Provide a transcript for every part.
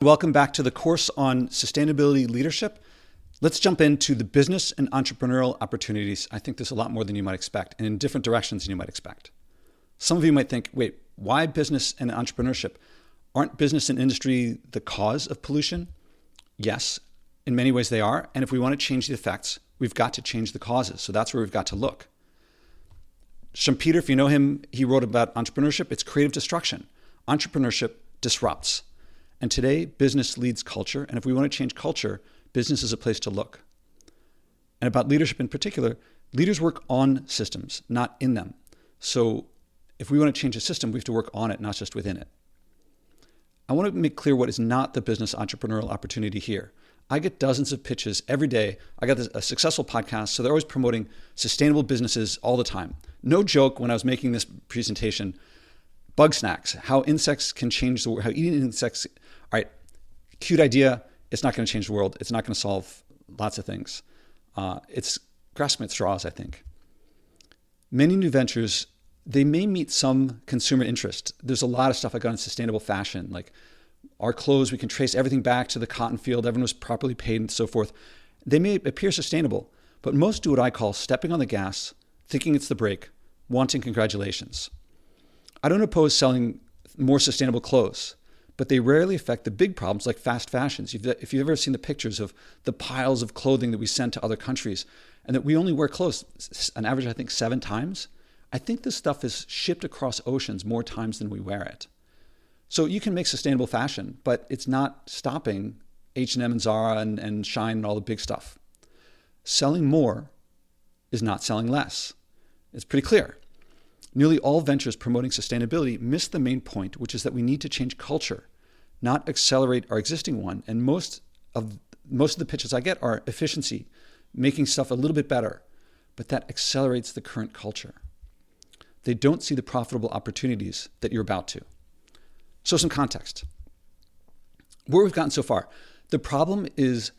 Welcome back to the course on sustainability leadership. Let's jump into the business and entrepreneurial opportunities. I think there's a lot more than you might expect and in different directions than you might expect. Some of you might think, wait, why business and entrepreneurship? Aren't business and industry the cause of pollution? Yes, in many ways they are. And if we want to change the effects, we've got to change the causes. So that's where we've got to look. Schumpeter, if you know him, he wrote about entrepreneurship. It's creative destruction. Entrepreneurship disrupts. And today, business leads culture. And if we want to change culture, business is a place to look. And about leadership in particular, leaders work on systems, not in them. So if we want to change a system, we have to work on it, not just within it. I want to make clear what is not the business entrepreneurial opportunity here. I get dozens of pitches every day. I got a successful podcast, so they're always promoting sustainable businesses all the time. No joke, when I was making this presentation, bug snacks, how insects can change the world, how eating insects, all right, cute idea. It's not going to change the world. It's not going to solve lots of things. It's grasping at straws, I think. Many new ventures, they may meet some consumer interest. There's a lot of stuff I got in sustainable fashion, like our clothes, we can trace everything back to the cotton field. Everyone was properly paid and so forth. They may appear sustainable, but most do what I call stepping on the gas, thinking it's the brake, wanting congratulations. I don't oppose selling more sustainable clothes, but they rarely affect the big problems like fast fashions. If you've ever seen the pictures of the piles of clothing that we send to other countries and that we only wear clothes on average, I think 7 times, I think this stuff is shipped across oceans more times than we wear it. So you can make sustainable fashion, but it's not stopping H&M and Zara and Shine and all the big stuff. Selling more is not selling less. It's pretty clear. Nearly all ventures promoting sustainability miss the main point, which is that we need to change culture, not accelerate our existing one. And most of the pitches I get are efficiency, making stuff a little bit better, but that accelerates the current culture. They don't see the profitable opportunities that you're about to. So some context. Where we've gotten so far, the problem is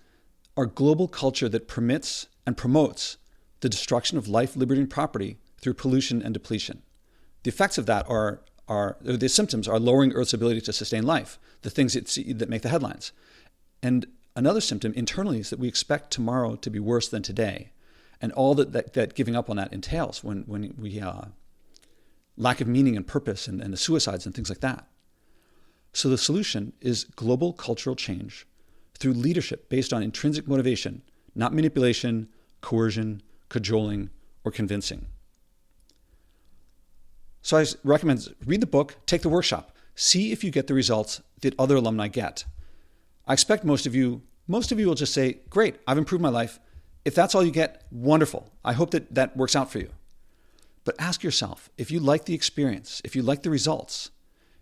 our global culture that permits and promotes the destruction of life, liberty, and property through pollution and depletion. The effects of that the symptoms are lowering Earth's ability to sustain life, the things that make the headlines. And another symptom internally is that we expect tomorrow to be worse than today. And all that giving up on that entails when we lack of meaning and purpose and the suicides and things like that. So the solution is global cultural change through leadership based on intrinsic motivation, not manipulation, coercion, cajoling, or convincing. So I recommend read the book, take the workshop, see if you get the results that other alumni get. I expect most of you will just say, great, I've improved my life. If that's all you get, wonderful. I hope that works out for you. But ask yourself, if you like the experience, if you like the results,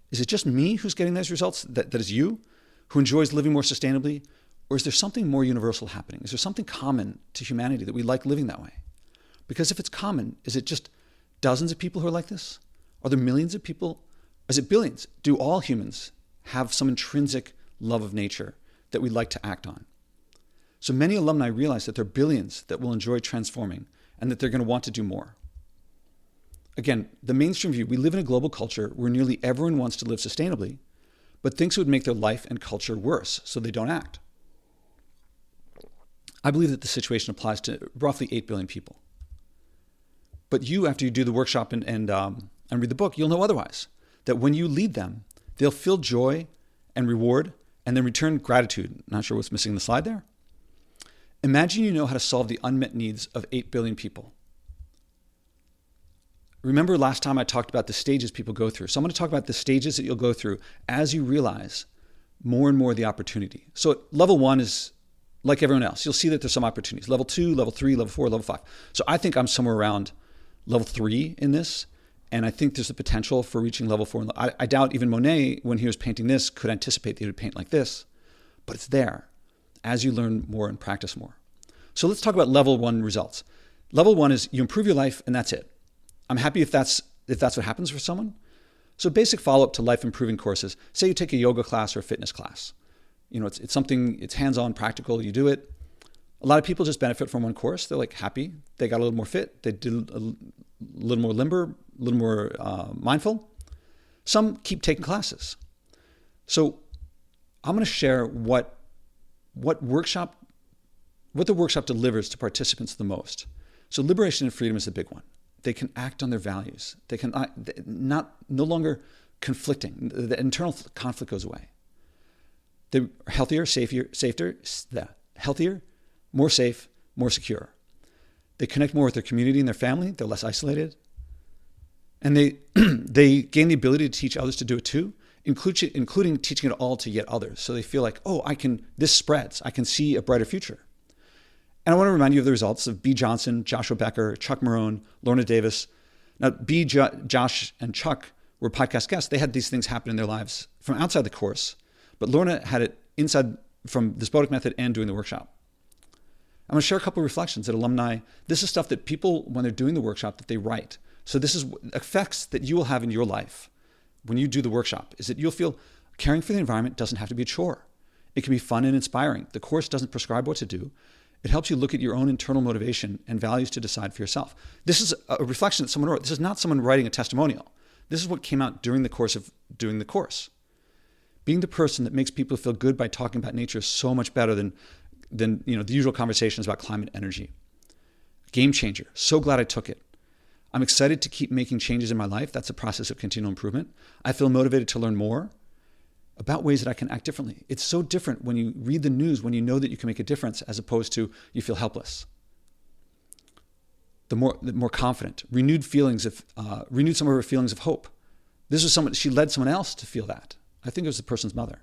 is it just me who's getting those results? That is you who enjoys living more sustainably? Or is there something more universal happening? Is there something common to humanity that we like living that way? Because if it's common, is it just dozens of people who are like this? Are there millions of people? Is it billions? Do all humans have some intrinsic love of nature that we like to act on? So many alumni realize that there are billions that will enjoy transforming and that they're going to want to do more. Again, the mainstream view, we live in a global culture where nearly everyone wants to live sustainably, but thinks it would make their life and culture worse, so they don't act. I believe that the situation applies to roughly 8 billion people. But you, after you do the workshop and read the book, you'll know otherwise. That when you lead them, they'll feel joy and reward and then return gratitude. Not sure what's missing in the slide there. Imagine you know how to solve the unmet needs of 8 billion people. Remember last time I talked about the stages people go through. So I'm going to talk about the stages that you'll go through as you realize more and more of the opportunity. So level 1 is like everyone else. You'll see that there's some opportunities. Level 2, level 3, level 4, level 5. So I think I'm somewhere around level 3 in this. And I think there's the potential for reaching level 4. I doubt even Monet, when he was painting this, could anticipate that he would paint like this. But it's there as you learn more and practice more. So let's talk about level 1 results. Level 1 is you improve your life and that's it. I'm happy if that's what happens for someone. So basic follow-up to life improving courses. Say you take a yoga class or a fitness class. You know, it's something, it's hands-on, practical, you do it. A lot of people just benefit from one course. They're like happy. They got a little more fit. They did a little more limber, a little more mindful. Some keep taking classes. So I'm going to share what the workshop delivers to participants the most. So liberation and freedom is the big one. They can act on their values. They can no longer conflicting. The internal conflict goes away. They're healthier, more safe, more secure. They connect more with their community and their family. They're less isolated. And they gain the ability to teach others to do it too, including teaching it all to yet others. So they feel like, oh, this spreads. I can see a brighter future. And I want to remind you of the results of B. Johnson, Joshua Becker, Chuck Marone, Lorna Davis. Now, Josh, and Chuck were podcast guests. They had these things happen in their lives from outside the course, but Lorna had it inside from the Spodek method and doing the workshop. I'm going to share a couple of reflections that alumni, this is stuff that people, when they're doing the workshop, that they write. So this is effects that you will have in your life when you do the workshop, is that you'll feel caring for the environment doesn't have to be a chore. It can be fun and inspiring. The course doesn't prescribe what to do. It helps you look at your own internal motivation and values to decide for yourself. This is a reflection that someone wrote. This is not someone writing a testimonial. This is what came out during the course of doing the course. Being the person that makes people feel good by talking about nature is so much better than the usual conversations about climate energy. Game changer. So glad I took it. I'm excited to keep making changes in my life. That's a process of continual improvement. I feel motivated to learn more about ways that I can act differently. It's so different when you read the news, when you know that you can make a difference, as opposed to you feel helpless. The more confident, renewed some of her feelings of hope. She led someone else to feel that. I think it was the person's mother.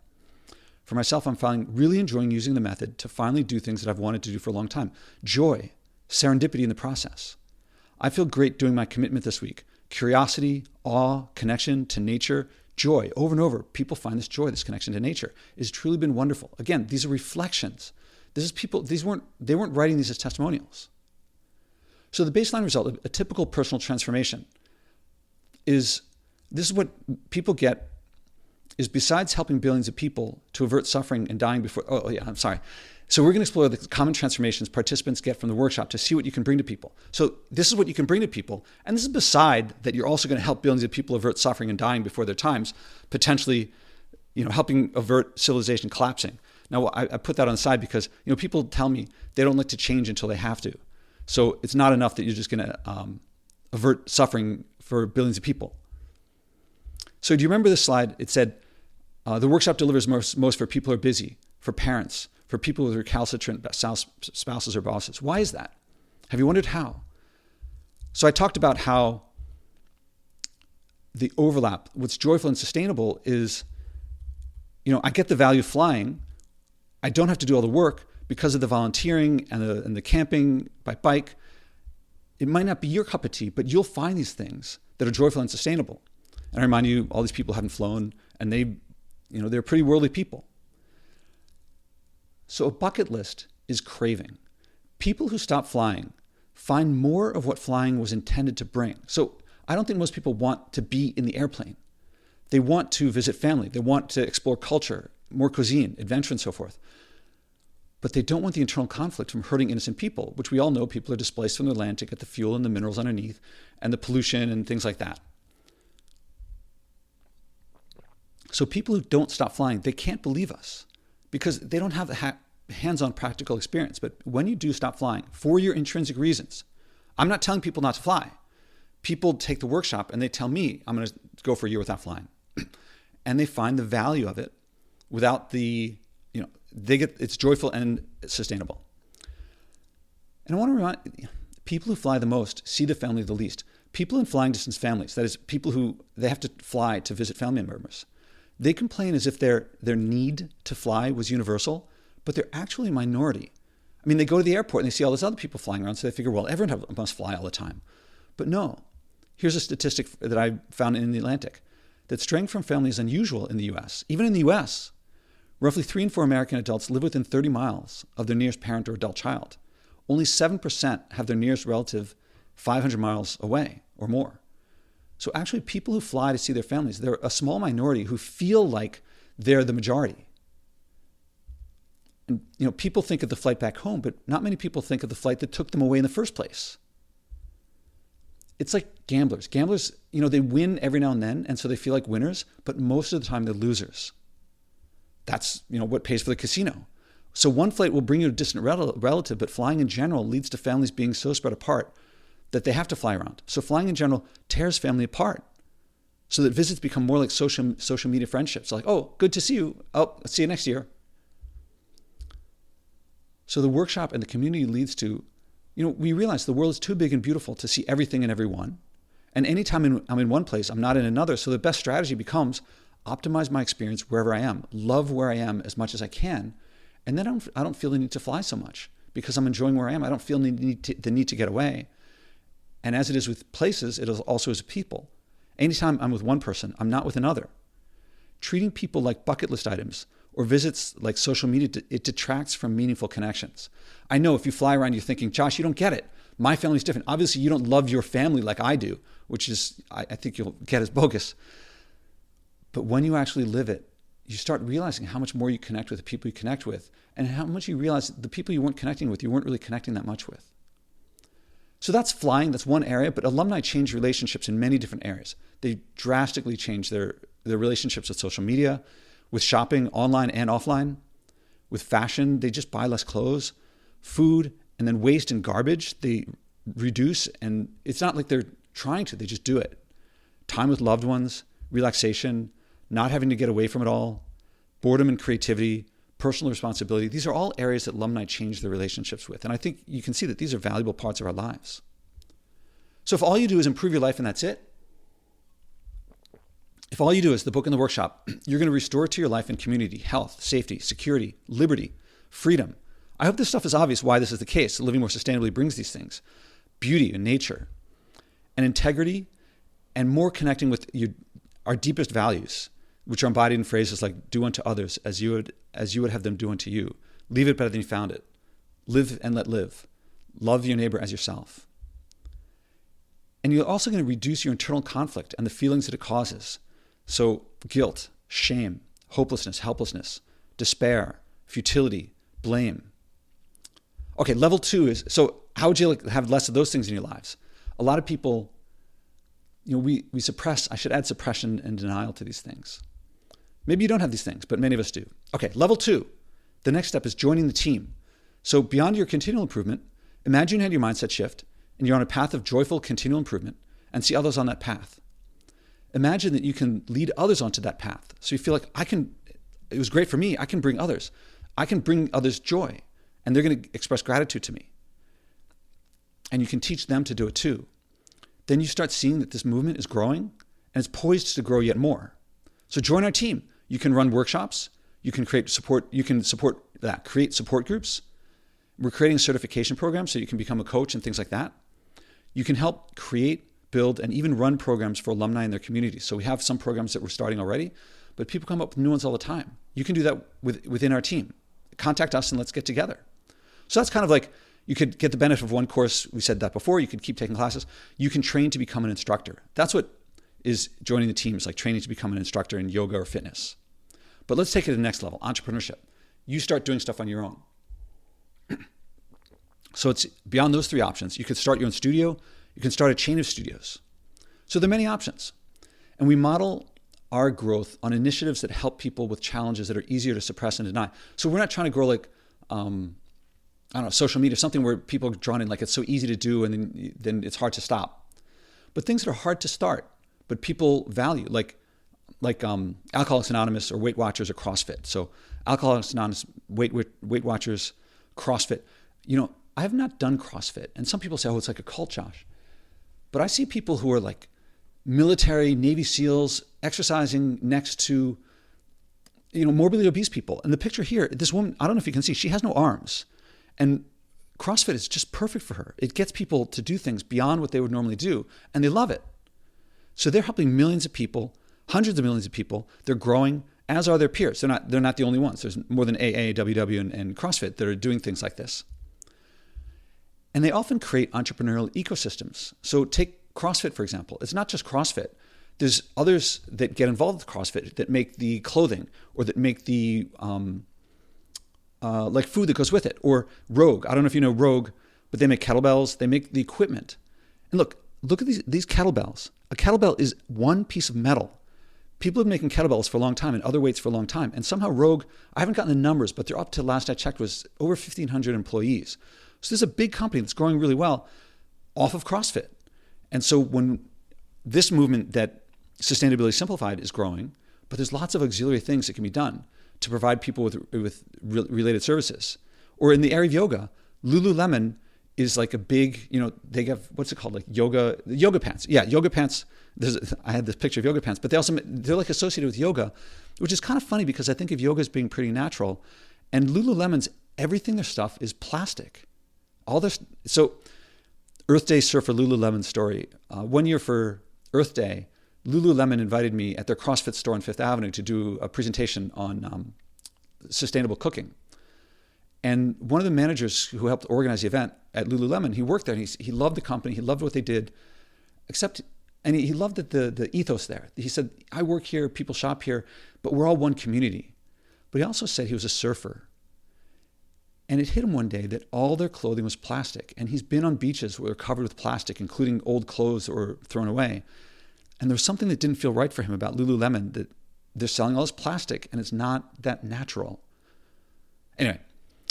For myself, I'm really enjoying using the method to finally do things that I've wanted to do for a long time. Joy, serendipity in the process. I feel great doing my commitment this week. Curiosity, awe, connection to nature, joy. Over and over, people find this joy, this connection to nature. It's truly been wonderful. Again, these are reflections. They weren't writing these as testimonials. So the baseline result of a typical personal transformation is, this is what people get, is besides helping billions of people to avert suffering and dying before, So we're going to explore the common transformations participants get from the workshop to see what you can bring to people. So this is what you can bring to people. And this is beside that you're also going to help billions of people avert suffering and dying before their times, potentially, helping avert civilization collapsing. Now, I put that on the side because, people tell me they don't like to change until they have to. So it's not enough that you're just going to avert suffering for billions of people. So do you remember this slide? It said, the workshop delivers most for people who are busy, for parents, for people with recalcitrant spouses or bosses. Why is that? Have you wondered how? So I talked about how the overlap, what's joyful and sustainable is, I get the value of flying. I don't have to do all the work because of the volunteering and the camping by bike. It might not be your cup of tea, but you'll find these things that are joyful and sustainable. And I remind you, all these people haven't flown, and they're pretty worldly people. So a bucket list is craving. People who stop flying find more of what flying was intended to bring. So I don't think most people want to be in the airplane. They want to visit family. They want to explore culture, more cuisine, adventure, and so forth. But they don't want the internal conflict from hurting innocent people, which we all know people are displaced from their land to get the fuel and the minerals underneath and the pollution and things like that. So people who don't stop flying, they can't believe us because they don't have the hands-on practical experience. But when you do stop flying for your intrinsic reasons, I'm not telling people not to fly. People take the workshop and they tell me, I'm going to go for a year without flying. And they find the value of it without it's joyful and sustainable. And I want to remind people who fly the most see the family the least. People in flying distance families, that is people who they have to fly to visit family members, they complain as if their need to fly was universal, but they're actually a minority. I mean, they go to the airport and they see all these other people flying around, so they figure, well, everyone must fly all the time. But no. Here's a statistic that I found in the Atlantic, that straying from family is unusual in the U.S. Even in the U.S., roughly 3 in 4 American adults live within 30 miles of their nearest parent or adult child. Only 7% have their nearest relative 500 miles away or more. So actually, people who fly to see their families, they're a small minority who feel like they're the majority. And people think of the flight back home, but not many people think of the flight that took them away in the first place. It's like gamblers. Gamblers, they win every now and then, and so they feel like winners, but most of the time they're losers. That's, what pays for the casino. So one flight will bring you a distant relative, but flying in general leads to families being so spread apart that they have to fly around. So flying in general tears family apart, so that visits become more like social media friendships. Like, oh, good to see you. Oh, let's see you next year. So the workshop and the community leads to, we realize the world is too big and beautiful to see everything and everyone. And anytime I'm in one place, I'm not in another. So the best strategy becomes optimize my experience wherever I am, love where I am as much as I can. And then I don't feel the need to fly so much because I'm enjoying where I am. I don't feel the need to get away. And as it is with places, it is also as people. Anytime I'm with one person, I'm not with another. Treating people like bucket list items or visits like social media, it detracts from meaningful connections. I know if you fly around, you're thinking, Josh, you don't get it. My family's different. Obviously, you don't love your family like I do, which is, I think you'll get as bogus. But when you actually live it, you start realizing how much more you connect with the people you connect with, and how much you realize the people you weren't connecting with, you weren't really connecting that much with. So that's flying, that's one area, but alumni change relationships in many different areas. They drastically change their relationships with social media, with shopping, online and offline, with fashion, they just buy less clothes, food, and then waste and garbage, they reduce, and it's not like they're trying to, they just do it. Time with loved ones, relaxation, not having to get away from it all, boredom and creativity, personal responsibility. These are all areas that alumni change their relationships with. And I think you can see that these are valuable parts of our lives. So if all you do is improve your life and that's it, if all you do is the book and the workshop, you're going to restore it to your life and community, health, safety, security, liberty, freedom. I hope this stuff is obvious why this is the case. Living more sustainably brings these things. Beauty and nature and integrity and more connecting with our deepest values, which are embodied in phrases like do unto others as you would have them do unto you. Leave it better than you found it. Live and let live. Love your neighbor as yourself. And you're also going to reduce your internal conflict and the feelings that it causes. So guilt, shame, hopelessness, helplessness, despair, futility, blame. Okay, level 2 is, so how would you have less of those things in your lives? A lot of people, we suppress, I should add suppression and denial to these things. Maybe you don't have these things, but many of us do. Okay, level 2, the next step is joining the team. So beyond your continual improvement, imagine you had your mindset shift and you're on a path of joyful continual improvement and see others on that path. Imagine that you can lead others onto that path. So you feel like it was great for me, I can bring others. I can bring others joy and they're going to express gratitude to me. And you can teach them to do it too. Then you start seeing that this movement is growing and it's poised to grow yet more. So join our team. You can run workshops. You can create support. You can create support groups. We're creating a certification program so you can become a coach and things like that. You can help create, build, and even run programs for alumni in their communities. So we have some programs that we're starting already, but people come up with new ones all the time. You can do that within our team. Contact us and let's get together. So that's kind of like, you could get the benefit of one course. We said that before. You could keep taking classes. You can train to become an instructor. That's what is joining the team, is like training to become an instructor in yoga or fitness. But let's take it to the next level, entrepreneurship. You start doing stuff on your own. So it's beyond those 3 options. You could start your own studio. You can start a chain of studios. So there are many options. And we model our growth on initiatives that help people with challenges that are easier to suppress and deny. So we're not trying to grow like, social media, something where people are drawn in, like it's so easy to do and then it's hard to stop. But things that are hard to start, but people value, like Alcoholics Anonymous or Weight Watchers or CrossFit. So Alcoholics Anonymous, Weight Watchers, CrossFit. I have not done CrossFit. And some people say, oh, it's like a cult, Josh. But I see people who are like military, Navy SEALs, exercising next to, morbidly obese people. And the picture here, this woman, I don't know if you can see, she has no arms. And CrossFit is just perfect for her. It gets people to do things beyond what they would normally do, and they love it. So they're helping millions of people, hundreds of millions of people. They're growing, as are their peers. They're not the only ones. There's more than AA, WW, and CrossFit that are doing things like this. And they often create entrepreneurial ecosystems. So take CrossFit, for example. It's not just CrossFit. There's others that get involved with CrossFit that make the clothing or that make the like food that goes with it. Or Rogue. I don't know if you know Rogue, but they make kettlebells. They make the equipment. And look at these kettlebells. A kettlebell is one piece of metal People have been making kettlebells for a long time and other weights for a long time. And somehow Rogue, I haven't gotten the numbers, but they're up to, last I checked, was over 1,500 employees. So this is a big company that's growing really well off of CrossFit. And so when this movement that Sustainability Simplified is growing, but there's lots of auxiliary things that can be done to provide people with related services. Or in the area of yoga, Lululemon is like a big, they have, what's it called? Like yoga pants. Yeah, yoga pants. I had this picture of yoga pants, but they're like associated with yoga, which is kind of funny because I think of yoga as being pretty natural. And Lululemon's, everything, their stuff is plastic. So Earth Day surfer Lululemon story. 1 year for Earth Day, Lululemon invited me at their CrossFit store on Fifth Avenue to do a presentation on sustainable cooking. And one of the managers who helped organize the event at Lululemon, he worked there and he loved the company. He loved what they did, and he loved the ethos there. He said, I work here, people shop here, but we're all one community. But he also said he was a surfer. And it hit him one day that all their clothing was plastic. And he's been on beaches where they're covered with plastic, including old clothes that were thrown away. And there was something that didn't feel right for him about Lululemon, that they're selling all this plastic and it's not that natural. Anyway,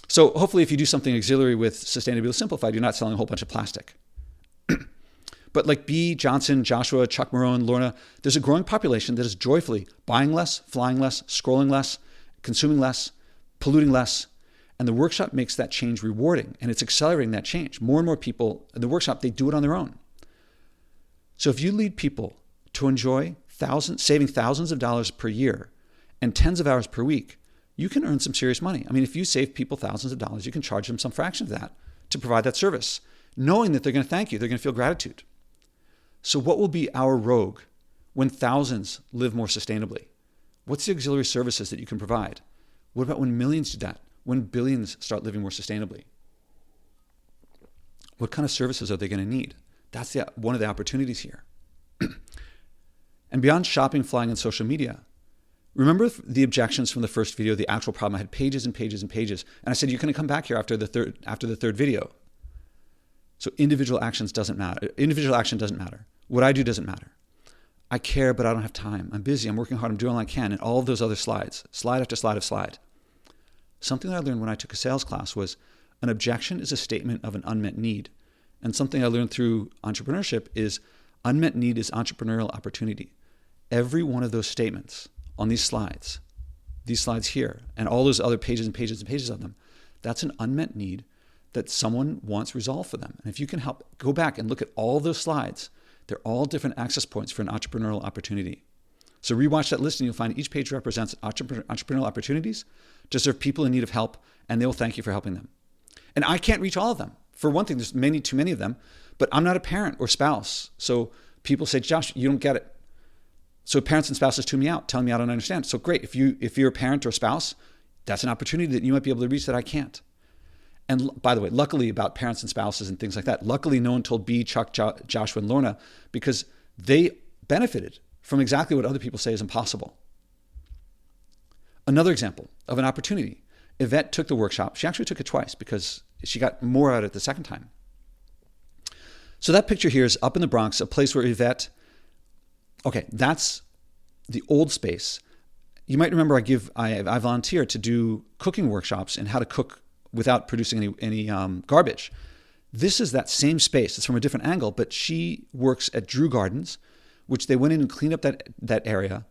so hopefully if you do something auxiliary with Sustainability Simplified, you're not selling a whole bunch of plastic. But like B, Johnson, Joshua, Chuck Marone, Lorna, there's a growing population that is joyfully buying less, flying less, scrolling less, consuming less, polluting less. And the workshop makes that change rewarding, and it's accelerating that change. More and more people in the workshop, they do it on their own. So if you lead people to enjoy saving thousands of dollars per year and tens of hours per week, you can earn some serious money. I mean, if you save people thousands of dollars, you can charge them some fraction of that to provide that service, knowing that they're going to thank you, they're going to feel gratitude. So what will be our Rogue when thousands live more sustainably? What's the auxiliary services that you can provide? What about when millions do that? When billions start living more sustainably? What kind of services are they going to need? That's one of the opportunities here. And beyond shopping, flying, and social media, remember the objections from the first video, the actual problem. I had pages and pages and pages. And I said, you're going to come back here after the third video. So individual action doesn't matter. What I do doesn't matter. I care, but I don't have time. I'm busy. I'm working hard. I'm doing all I can. And all of those other slides, slide after slide of slide. Something that I learned when I took a sales class was an objection is a statement of an unmet need. And something I learned through entrepreneurship is unmet need is entrepreneurial opportunity. Every one of those statements on these slides here, and all those other pages and pages and pages of them, that's an unmet need that someone wants resolved for them. And if you can help, go back and look at all those slides, they're all different access points for an entrepreneurial opportunity. So rewatch that list and you'll find each page represents entrepreneurial opportunities to serve people in need of help, and they will thank you for helping them. And I can't reach all of them. For one thing, there's too many of them, but I'm not a parent or spouse. So people say, Josh, you don't get it. So parents and spouses tune me out, telling me I don't understand. So great, if you're a parent or a spouse, that's an opportunity that you might be able to reach that I can't. And by the way, luckily about parents and spouses and things like that, luckily no one told B, Chuck, Joshua, and Lorna, because they benefited from exactly what other people say is impossible. Another example of an opportunity. Yvette took the workshop. She actually took it twice because she got more out of it the second time. So that picture here is up in the Bronx, a place where Yvette, that's the old space. You might remember I volunteer to do cooking workshops and how to cook without producing any garbage. This is that same space. It's from a different angle, but she works at Drew Gardens, which they went in and cleaned up that area,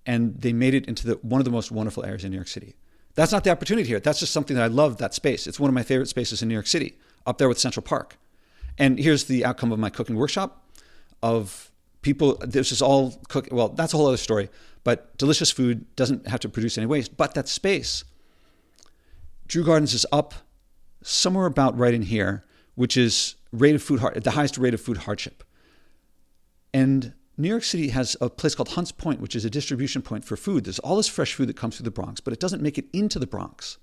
and they made it into one of the most wonderful areas in New York City. That's not the opportunity here. That's just something that I love, that space. It's one of my favorite spaces in New York City, up there with Central Park. And here's the outcome of my cooking workshop of people. This is all cook. Well, that's a whole other story, but delicious food doesn't have to produce any waste. But that space, Drew Gardens is up somewhere about right in here, which is the highest rate of food hardship. And New York City has a place called Hunts Point, which is a distribution point for food. There's all this fresh food that comes through the Bronx, but it doesn't make it into the Bronx.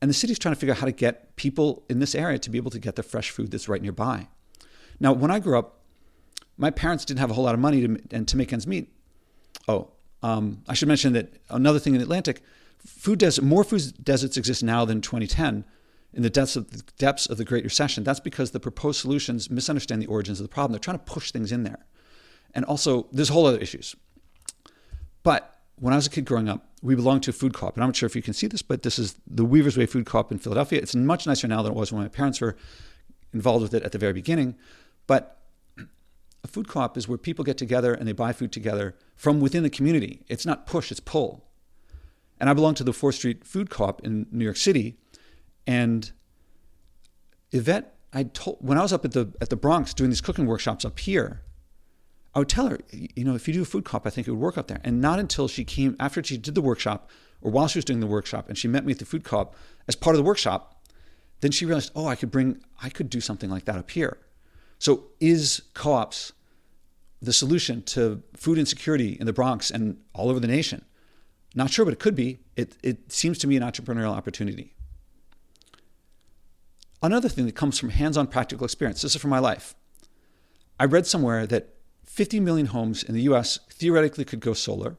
And the city's trying to figure out how to get people in this area to be able to get the fresh food that's right nearby. Now, when I grew up, my parents didn't have a whole lot of money to make ends meet. I should mention that another thing in Atlantic, more food deserts exist now than 2010 in the depths of the Great Recession. That's because the proposed solutions misunderstand the origins of the problem. They're trying to push things in there. And also, there's whole other issues. But when I was a kid growing up, we belonged to a food co-op. And I'm not sure if you can see this, but this is the Weaver's Way Food Co-op in Philadelphia. It's much nicer now than it was when my parents were involved with it at the very beginning. But a food co-op is where people get together and they buy food together from within the community. It's not push, it's pull. And I belong to the 4th Street Food Co-op in New York City. And Yvette, when I was up at the Bronx doing these cooking workshops up here, I would tell her, if you do a food co-op, I think it would work up there. And not until she came, after she did the workshop, or while she was doing the workshop, and she met me at the food co-op as part of the workshop, then she realized, I could do something like that up here. So is co-ops the solution to food insecurity in the Bronx and all over the nation? Not sure, but it could be. It seems to me an entrepreneurial opportunity. Another thing that comes from hands-on practical experience, this is from my life. I read somewhere that 50 million homes in the US theoretically could go solar,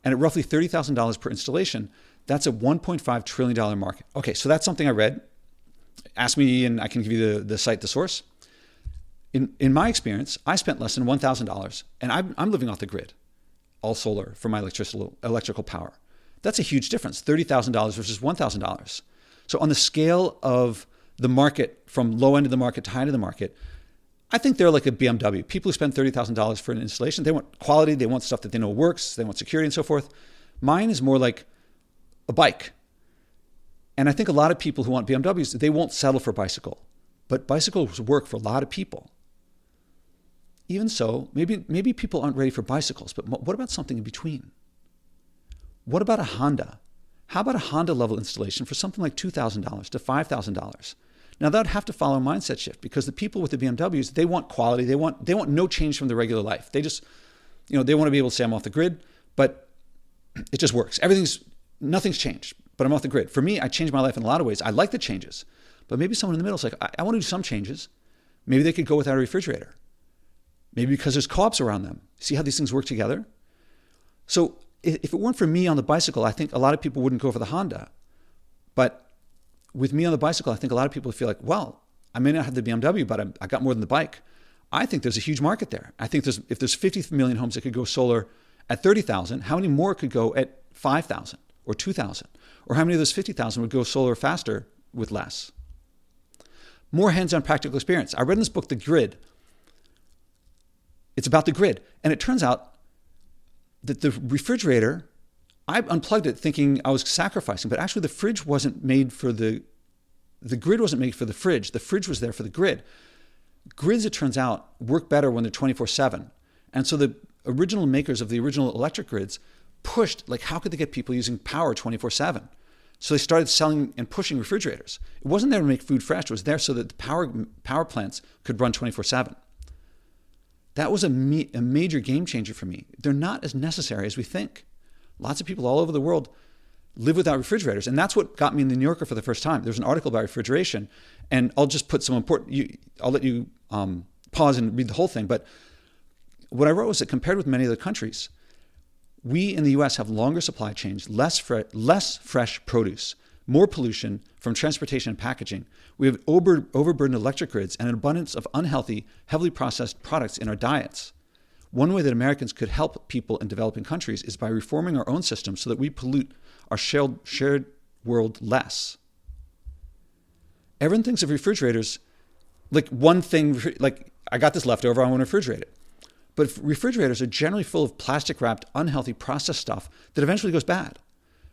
and at roughly $30,000 per installation, that's a $1.5 trillion market. Okay, so that's something I read. Ask me and I can give you the site, the source. In my experience, I spent less than $1,000, and I'm living off the grid, all solar for my electrical power. That's a huge difference, $30,000 versus $1,000. So on the scale of the market, from low end of the market to high end of the market, I think they're like a BMW. People who spend $30,000 for an installation, they want quality, they want stuff that they know works, they want security and so forth. Mine is more like a bike. And I think a lot of people who want BMWs, they won't settle for bicycle. But bicycles work for a lot of people. Even so, maybe people aren't ready for bicycles, but what about something in between? What about a Honda? How about a Honda level installation for something like $2,000 to $5,000? Now that would have to follow a mindset shift, because the people with the BMWs, they want quality. They want no change from their regular life. They just, they want to be able to say I'm off the grid, but it just works. Nothing's changed, but I'm off the grid. For me, I changed my life in a lot of ways. I like the changes, but maybe someone in the middle is like, I want to do some changes. Maybe they could go without a refrigerator. Maybe because there's co-ops around them. See how these things work together? So if it weren't for me on the bicycle, I think a lot of people wouldn't go for the Honda. But with me on the bicycle, I think a lot of people feel like, well, I may not have the BMW, but I got more than the bike. I think there's a huge market there. I think if there's 50 million homes that could go solar at 30,000, how many more could go at 5,000 or 2,000? Or how many of those 50,000 would go solar faster with less? More hands-on practical experience. I read in this book, The Grid. It's about the grid. And it turns out that the refrigerator, I unplugged it thinking I was sacrificing, but actually the fridge wasn't made for the grid wasn't made for the fridge. The fridge was there for the grid. Grids, it turns out, work better when they're 24/7. And so the original makers of the original electric grids pushed, how could they get people using power 24/7? So they started selling and pushing refrigerators. It wasn't there to make food fresh. It was there so that the power plants could run 24/7. That was a major game changer for me. They're not as necessary as we think. Lots of people all over the world live without refrigerators. And that's what got me in the New Yorker for the first time. There's an article about refrigeration, and I'll just put some I'll let you pause and read the whole thing. But what I wrote was that compared with many other countries, we in the US have longer supply chains, less fresh produce, more pollution from transportation and packaging. We have overburdened electric grids and an abundance of unhealthy, heavily processed products in our diets. One way that Americans could help people in developing countries is by reforming our own systems so that we pollute our shared world less. Everyone thinks of refrigerators like one thing, like I got this leftover, I want to refrigerate it. But refrigerators are generally full of plastic-wrapped, unhealthy processed stuff that eventually goes bad.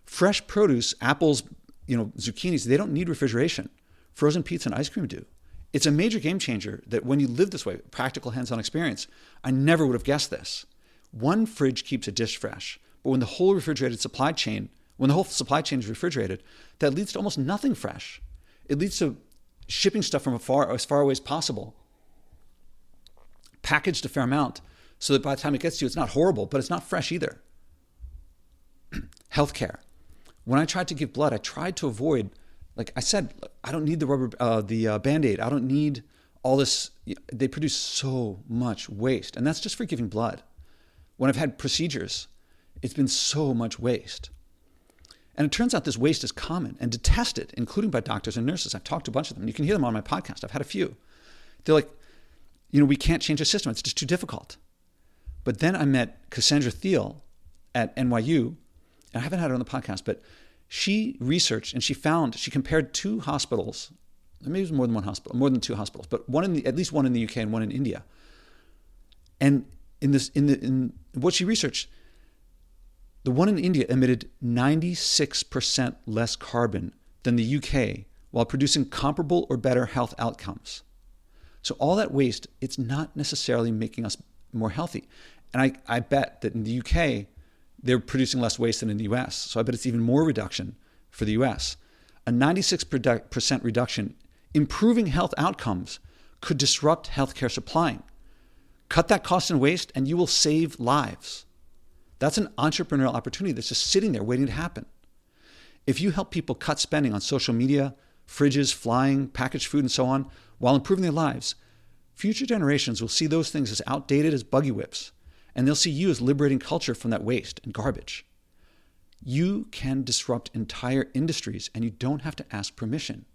Fresh produce, apples, zucchinis, they don't need refrigeration. Frozen pizza and ice cream do. It's a major game changer that when you live this way, practical hands-on experience, I never would have guessed this. One fridge keeps a dish fresh, but when the whole supply chain is refrigerated, that leads to almost nothing fresh. It leads to shipping stuff from as far away as possible, packaged a fair amount, so that by the time it gets to you, it's not horrible, but it's not fresh either. Healthcare. When I tried to give blood, I tried to avoid, like I said, I don't need the Band-Aid. I don't need all this. They produce so much waste, and that's just for giving blood. When I've had procedures, it's been so much waste. And it turns out this waste is common and detested, including by doctors and nurses. I've talked to a bunch of them. You can hear them on my podcast. I've had a few. They're like, we can't change the system. It's just too difficult. But then I met Cassandra Thiel at NYU, and I haven't had her on the podcast, but she researched and she compared two hospitals. Maybe it was more than one hospital, more than two hospitals, but at least one in the UK and one in India. And in what she researched, the one in India emitted 96% less carbon than the UK while producing comparable or better health outcomes. So all that waste, it's not necessarily making us more healthy. And I bet that in the UK, they're producing less waste than in the US. So I bet it's even more reduction for the US. A 96% reduction improving health outcomes could disrupt healthcare supplying. Cut that cost and waste and you will save lives. That's an entrepreneurial opportunity that's just sitting there waiting to happen. If you help people cut spending on social media, fridges, flying, packaged food, and so on, while improving their lives, future generations will see those things as outdated as buggy whips, and they'll see you as liberating culture from that waste and garbage. You can disrupt entire industries and you don't have to ask permission.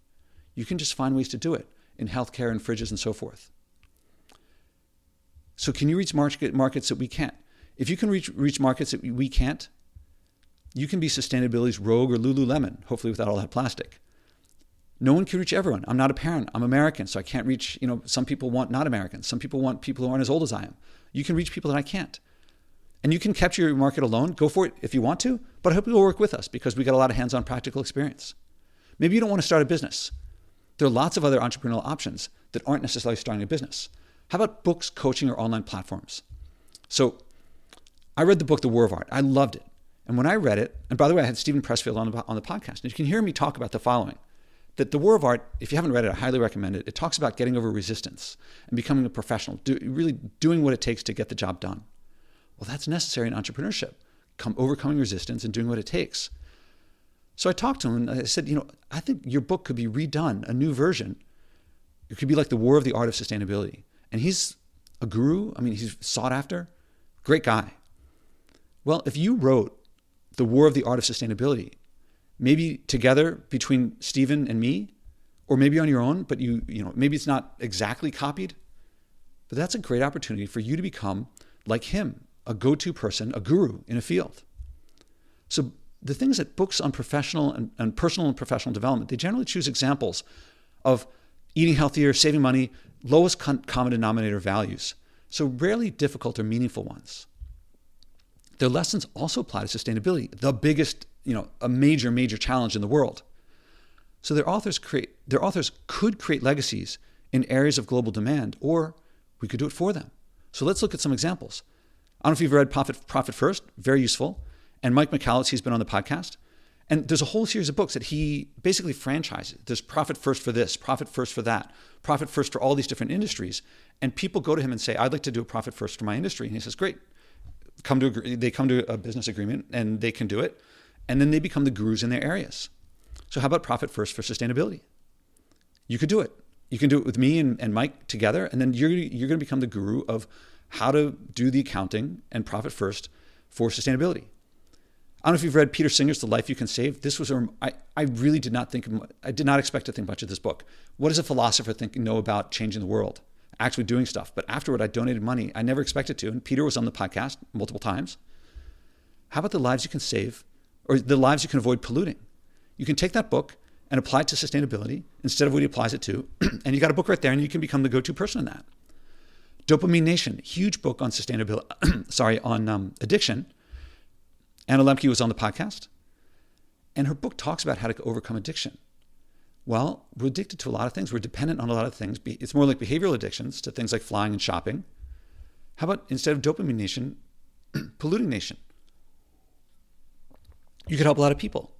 You can just find ways to do it in healthcare and fridges and so forth. So can you reach markets that we can't? If you can reach markets that we can't, you can be sustainability's Rogue or Lululemon, hopefully without all that plastic. No one can reach everyone. I'm not a parent. I'm American, so I can't reach, some people want not Americans. Some people want people who aren't as old as I am. You can reach people that I can't. And you can capture your market alone. Go for it if you want to, but I hope you'll work with us because we got a lot of hands-on practical experience. Maybe you don't want to start a business. There are lots of other entrepreneurial options that aren't necessarily starting a business. How about books, coaching, or online platforms? So I read the book, The War of Art. I loved it. And when I read it, and by the way, I had Stephen Pressfield on the podcast, and you can hear me talk about the following, that The War of Art, if you haven't read it, I highly recommend it. It talks about getting over resistance and becoming a professional, really doing what it takes to get the job done. Well, that's necessary in entrepreneurship, overcoming resistance and doing what it takes. So I talked to him and I said, I think your book could be redone, a new version. It could be like The War of the Art of Sustainability. And he's a guru. I mean, he's sought after. Great guy. Well, if you wrote The War of the Art of Sustainability, maybe together between Stephen and me, or maybe on your own, but maybe it's not exactly copied, but that's a great opportunity for you to become like him, a go-to person, a guru in a field. So the things that books on professional and personal and professional development, they generally choose examples of eating healthier, saving money, lowest common denominator values. So rarely difficult or meaningful ones. Their lessons also apply to sustainability, the biggest, a major challenge in the world. So their authors could create legacies in areas of global demand, or we could do it for them. So let's look at some examples. I don't know if you've read Profit First, very useful. And Mike McCallum, he's been on the podcast. And there's a whole series of books that he basically franchises. There's Profit First for this, Profit First for that, Profit First for all these different industries. And people go to him and say, I'd like to do a Profit First for my industry. And he says, great. They come to a business agreement and they can do it. And then they become the gurus in their areas. So how about Profit First for sustainability? You could do it. You can do it with me and Mike together. And then you're going to become the guru of how to do the accounting and Profit First for sustainability. I don't know if you've read Peter Singer's The Life You Can Save. This was I really did not expect to think much of this book. What does a philosopher know about changing the world? Actually doing stuff. But afterward, I donated money. I never expected to. And Peter was on the podcast multiple times. How about the lives you can save or the lives you can avoid polluting? You can take that book and apply it to sustainability instead of what he applies it to. And you got a book right there and you can become the go-to person in that. Dopamine Nation, huge book on sustainability, on addiction. Anna Lemke was on the podcast. And her book talks about how to overcome addiction. Well, we're addicted to a lot of things. We're dependent on a lot of things. It's more like behavioral addictions to things like flying and shopping. How about instead of Dopamine Nation, Polluting Nation? You could help a lot of people.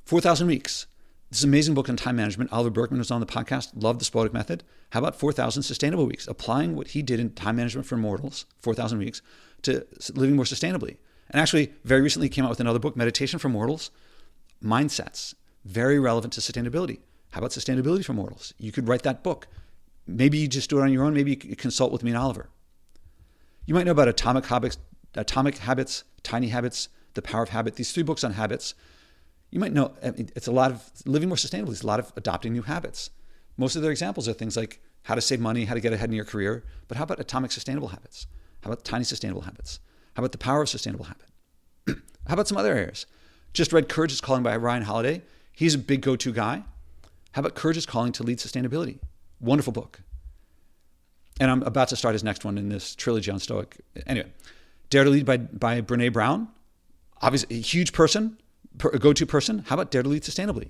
4,000 Weeks. This is an amazing book on time management. Oliver Berkman was on the podcast. Loved the Spodek method. How about 4,000 Sustainable Weeks? Applying what he did in time management for mortals, 4,000 weeks, to living more sustainably. And actually, very recently came out with another book, Meditation for Mortals, Mindsets, very relevant to sustainability. How about Sustainability for Mortals? You could write that book. Maybe you just do it on your own. Maybe you consult with me and Oliver. You might know about Atomic Habits, Tiny Habits, The Power of Habit. These 3 books on habits. You might know it's a lot of living more sustainably. It's a lot of adopting new habits. Most of their examples are things like how to save money, how to get ahead in your career. But how about Atomic Sustainable Habits? How about Tiny Sustainable Habits? How about The Power of Sustainable Habit? How about some other areas? Just read Courage is Calling by Ryan Holiday. He's a big go-to guy. How about Courage is Calling to Lead Sustainability? Wonderful book. And I'm about to start his next one in this trilogy on Stoic. Anyway, Dare to Lead by Brene Brown. Obviously, a huge person, a go-to person. How about Dare to Lead Sustainably?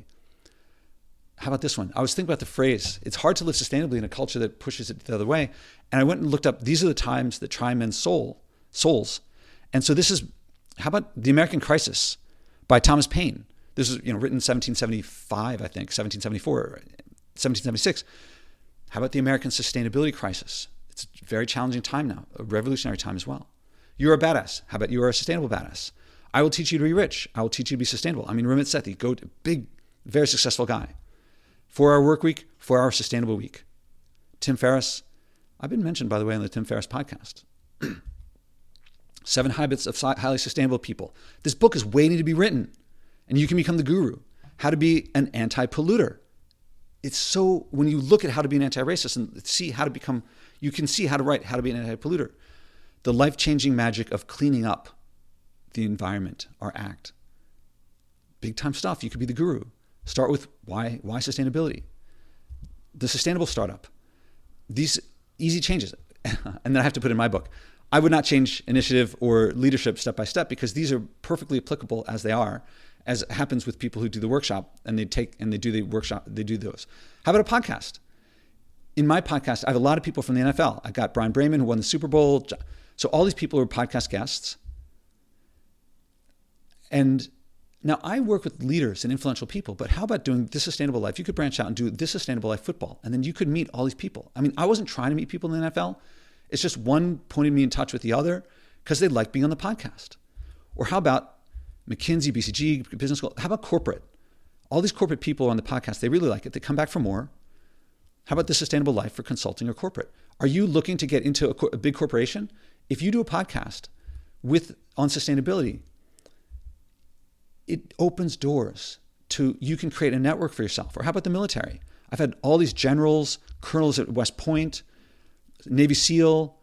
How about this one? I was thinking about the phrase, it's hard to live sustainably in a culture that pushes it the other way. And I went and looked up, these are the times that try men's souls. And so this is, how about The American Crisis by Thomas Paine? This is written in 1775, I think, 1774, 1776. How about The American Sustainability Crisis? It's a very challenging time now, a revolutionary time as well. You're a badass. How about you are a sustainable badass? I will teach you to be rich. I will teach you to be sustainable. I mean, Ramit Sethi, big, very successful guy. 4-hour work week, 4-hour sustainable week. Tim Ferriss, I've been mentioned, by the way, on the Tim Ferriss podcast. 7 Habits of Highly Sustainable People. This book is waiting to be written, and you can become the guru. How to be an anti-polluter. It's so, when you look at how to be an anti-racist and see how to become, you can see how to write how to be an anti-polluter. The life-changing magic of cleaning up the environment, our act. Big time stuff. You could be the guru. Start with why sustainability? The sustainable startup. These easy changes. And then I have to put in my book. I would not change initiative or leadership step by step because these are perfectly applicable as they are, as happens with people who do the workshop and they do the workshop, they do those. How about a podcast? In my podcast, I have a lot of people from the NFL. I got Brian Brayman, who won the Super Bowl. So all these people are podcast guests. And now I work with leaders and influential people, but how about doing This Sustainable Life? You could branch out and do This Sustainable Life football, and then you could meet all these people. I mean, I wasn't trying to meet people in the NFL. It's just one pointed me in touch with the other because they like being on the podcast. Or how about McKinsey, BCG, Business School? How about corporate? All these corporate people on the podcast, they really like it. They come back for more. How about This Sustainable Life for consulting or corporate? Are you looking to get into a big corporation? If you do a podcast on sustainability, it opens doors to, you can create a network for yourself. Or how about the military? I've had all these generals, colonels at West Point, Navy SEAL.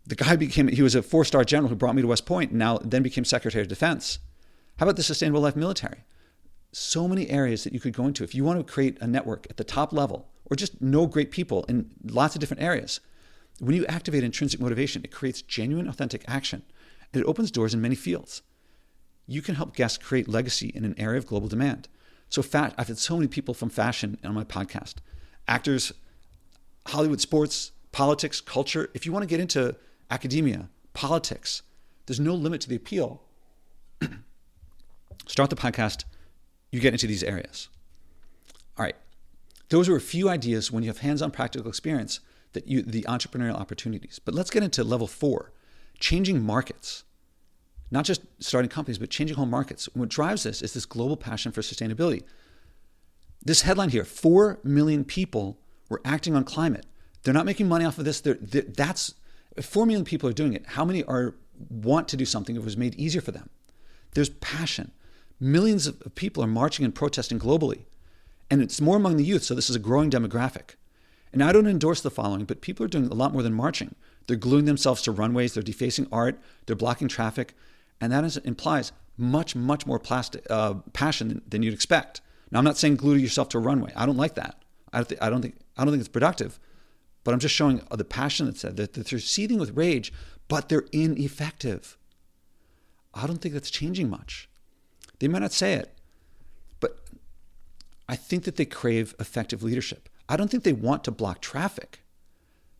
The guy he was a 4-star general who brought me to West Point and then became Secretary of Defense. How about the Sustainable Life military? So many areas that you could go into. If you want to create a network at the top level or just know great people in lots of different areas, when you activate intrinsic motivation, it creates genuine, authentic action. And it opens doors in many fields. You can help guests create legacy in an area of global demand. So I've had so many people from fashion on my podcast. Actors, Hollywood, sports, politics, culture. If you want to get into academia, politics, there's no limit to the appeal. Start the podcast, you get into these areas. All right. Those are a few ideas when you have hands-on practical experience the entrepreneurial opportunities. But let's get into level 4, changing markets. Not just starting companies, but changing whole markets. What drives this is this global passion for sustainability. This headline here, 4 million people were acting on climate. They're not making money off of this. That's 4 million people are doing it. How many want to do something if it was made easier for them? There's passion. Millions of people are marching and protesting globally. And it's more among the youth, so this is a growing demographic. And I don't endorse the following, but people are doing a lot more than marching. They're gluing themselves to runways, they're defacing art, they're blocking traffic, and that implies much, much more passion than you'd expect. Now, I'm not saying glue yourself to a runway. I don't like that. I don't think it's productive. But I'm just showing the passion that they're seething with rage, but they're ineffective. I don't think that's changing much. They might not say it, but I think that they crave effective leadership. I don't think they want to block traffic.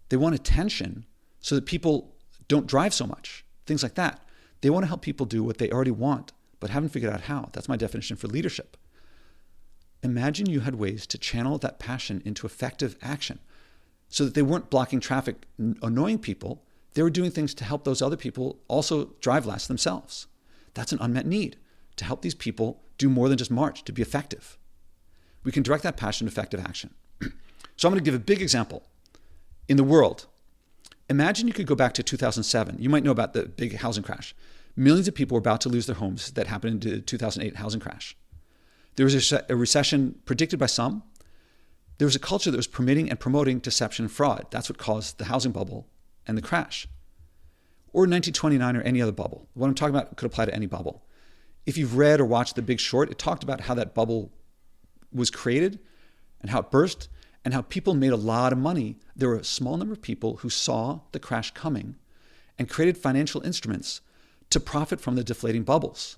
They want attention so that people don't drive so much, things like that. They want to help people do what they already want, but haven't figured out how. That's my definition for leadership. Imagine you had ways to channel that passion into effective action so that they weren't blocking traffic, annoying people. They were doing things to help those other people also drive less themselves. That's an unmet need, to help these people do more than just march, to be effective. We can direct that passion to effective action. So I'm going to give a big example. In the world, imagine you could go back to 2007. You might know about the big housing crash. Millions of people were about to lose their homes that happened in the 2008 housing crash. There was a recession predicted by some. There was a culture that was permitting and promoting deception and fraud. That's what caused the housing bubble and the crash. Or 1929 or any other bubble. What I'm talking about could apply to any bubble. if you've read or watched The Big Short, it talked about how that bubble was created and how it burst and how people made a lot of money. There were a small number of people who saw the crash coming and created financial instruments to profit from the deflating bubbles.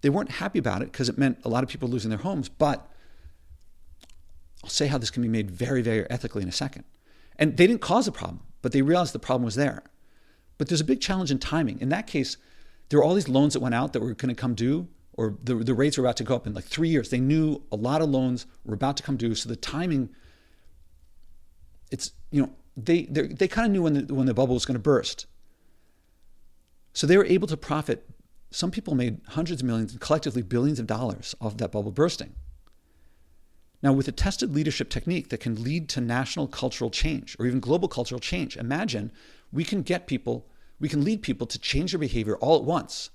They weren't happy about it because it meant a lot of people losing their homes, but I'll say how this can be made very, very ethically in a second. And they didn't cause the problem, but they realized the problem was there. But there's a big challenge in timing. In that case, there were all these loans that went out that were going to come due, or the rates were about to go up in like 3 years. They knew a lot of loans were about to come due. So the timing, they kind of knew when the bubble was going to burst. So they were able to profit. Some people made hundreds of millions and collectively billions of dollars off of that bubble bursting. Now, with a tested leadership technique that can lead to national cultural change or even global cultural change, imagine we can lead people to change their behavior all at once.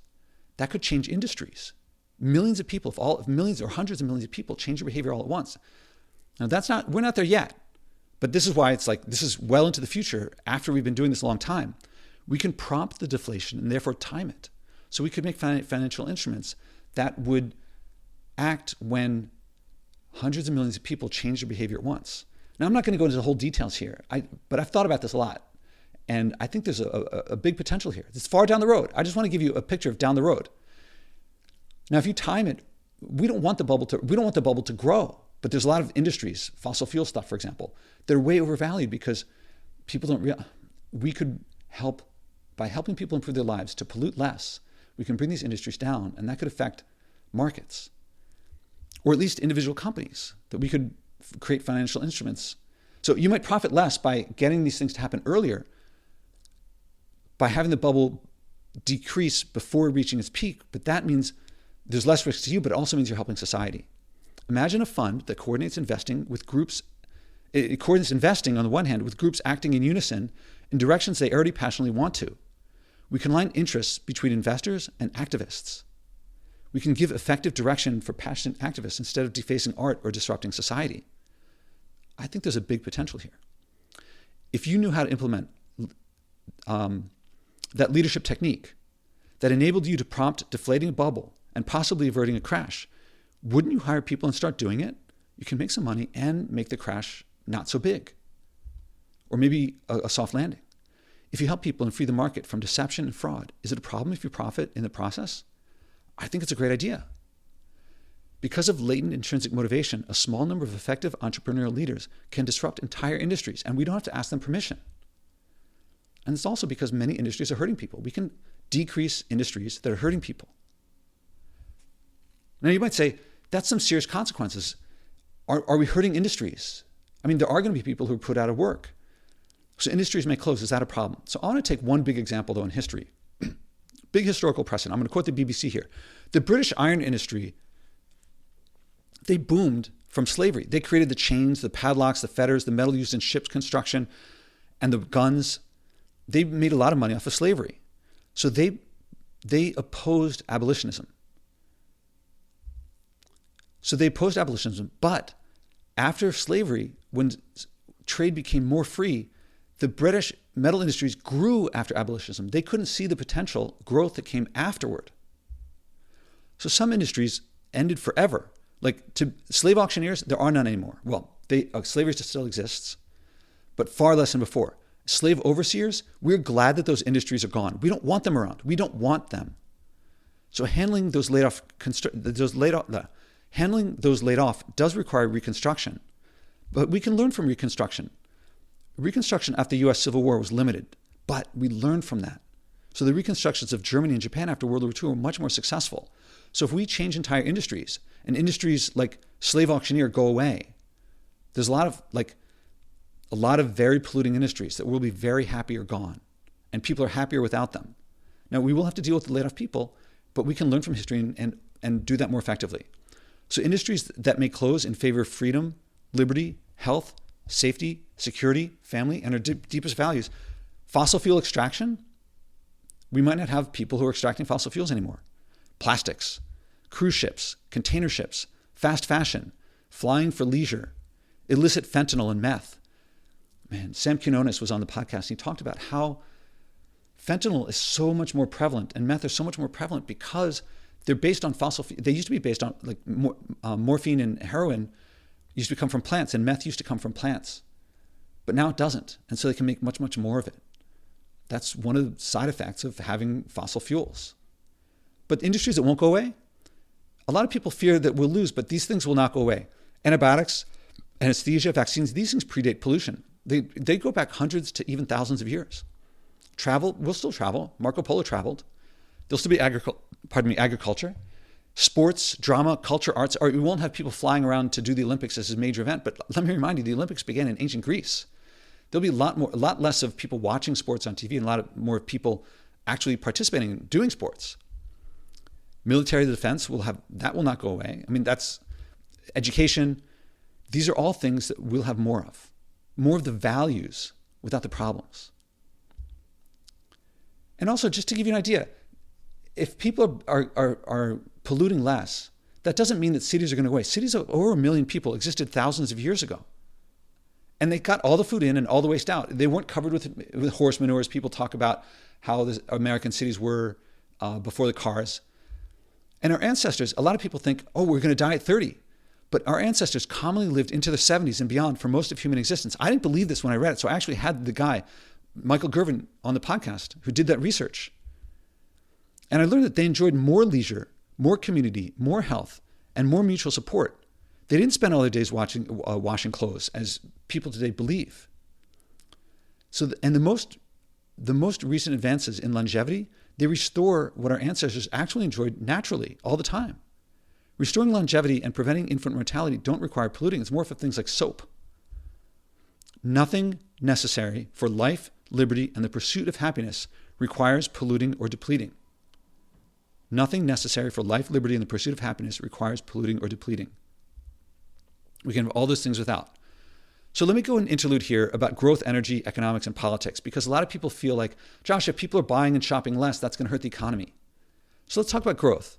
That could change industries. Millions of people, if millions or hundreds of millions of people change their behavior all at once. Now, we're not there yet, but this is why this is well into the future. After we've been doing this a long time, we can prompt the deflation and therefore time it. So we could make financial instruments that would act when hundreds of millions of people change their behavior at once. Now, I'm not going to go into the whole details here, but I've thought about this a lot. And I think there's a big potential here. It's far down the road. I just want to give you a picture of down the road. Now, if you time it, we don't want the bubble to grow. But there's a lot of industries, fossil fuel stuff, for example, that are way overvalued because people don't realize. We could help by helping people improve their lives to pollute less. We can bring these industries down, and that could affect markets, or at least individual companies, that we could create financial instruments. So you might profit less by getting these things to happen earlier, by having the bubble decrease before reaching its peak, but that means there's less risk to you, but it also means you're helping society. Imagine a fund that coordinates investing with groups. It coordinates investing on the one hand with groups acting in unison in directions they already passionately want to. We can align interests between investors and activists. We can give effective direction for passionate activists instead of defacing art or disrupting society. I think there's a big potential here. If you knew how to implement that leadership technique that enabled you to prompt deflating a bubble and possibly averting a crash, wouldn't you hire people and start doing it? You can make some money and make the crash not so big, or maybe a soft landing. If you help people and free the market from deception and fraud, is it a problem if you profit in the process? I think it's a great idea. Because of latent intrinsic motivation, a small number of effective entrepreneurial leaders can disrupt entire industries, and we don't have to ask them permission. And it's also because many industries are hurting people. We can decrease industries that are hurting people. Now you might say, that's some serious consequences. Are we hurting industries? I mean, there are going to be people who are put out of work. So industries may close. Is that a problem? So I want to take one big example, though, in history. Big historical precedent. I'm going to quote the BBC here. The British iron industry, they boomed from slavery. They created the chains, the padlocks, the fetters, the metal used in ships construction, and the guns. They made a lot of money off of slavery. So they opposed abolitionism. But after slavery, when trade became more free, the British metal industries grew after abolitionism. They couldn't see the potential growth that came afterward. So some industries ended forever. Like to slave auctioneers, there are none anymore. Well, slavery still exists, but far less than before. Slave overseers, we're glad that those industries are gone. We don't want them around. We don't want them. So handling those laid off does require reconstruction, but we can learn from reconstruction. Reconstruction after the U.S. Civil War was limited, but we learned from that. So the reconstructions of Germany and Japan after World War II were much more successful. So if we change entire industries, and industries like slave auctioneer go away, there's a lot of very polluting industries that will be very happy are gone, and people are happier without them. Now, we will have to deal with the laid off people, but we can learn from history and do that more effectively. So industries that may close in favor of freedom, liberty, health, safety, security, family, and our deepest values. Fossil fuel extraction, we might not have people who are extracting fossil fuels anymore. Plastics, cruise ships, container ships, fast fashion, flying for leisure, illicit fentanyl and meth. Man, Sam Quinones was on the podcast. And he talked about how fentanyl is so much more prevalent and meth are so much more prevalent because they're based on they used to be based on like morphine and heroin used to come from plants, and meth used to come from plants. But now it doesn't. And so they can make much, much more of it. That's one of the side effects of having fossil fuels. But industries that won't go away, a lot of people fear that we'll lose, but these things will not go away. Antibiotics, anesthesia, vaccines, these things predate pollution. They go back hundreds to even thousands of years. Travel, we'll still travel. Marco Polo traveled. There'll still be agriculture. Sports, drama, culture, arts. We won't have people flying around to do the Olympics as a major event, but let me remind you, the Olympics began in ancient Greece. There'll be a lot less of people watching sports on TV and a lot more people actually participating in doing sports. Military defense will not go away. I mean, that's education. These are all things that we'll have more of the values without the problems. And also, just to give you an idea, if people are polluting less, that doesn't mean that cities are going to go away. Cities of over 1 million people existed thousands of years ago. And they got all the food in and all the waste out. They weren't covered with horse manure, as people talk about how the American cities were before the cars. And our ancestors, a lot of people think, oh, we're going to die at 30. But our ancestors commonly lived into their 70s and beyond for most of human existence. I didn't believe this when I read it. So I actually had the guy, Michael Gervin, on the podcast who did that research. And I learned that they enjoyed more leisure, more community, more health, and more mutual support. They didn't spend all their days washing clothes, as people today believe. So, and the most recent advances in longevity, they restore what our ancestors actually enjoyed naturally all the time. Restoring longevity and preventing infant mortality don't require polluting. It's more for things like soap. Nothing necessary for life, liberty, and the pursuit of happiness requires polluting or depleting. Nothing necessary for life, liberty, and the pursuit of happiness requires polluting or depleting. We can have all those things without. So let me go an interlude here about growth, energy, economics, and politics, because a lot of people feel like, Josh, if people are buying and shopping less, that's going to hurt the economy. So let's talk about growth.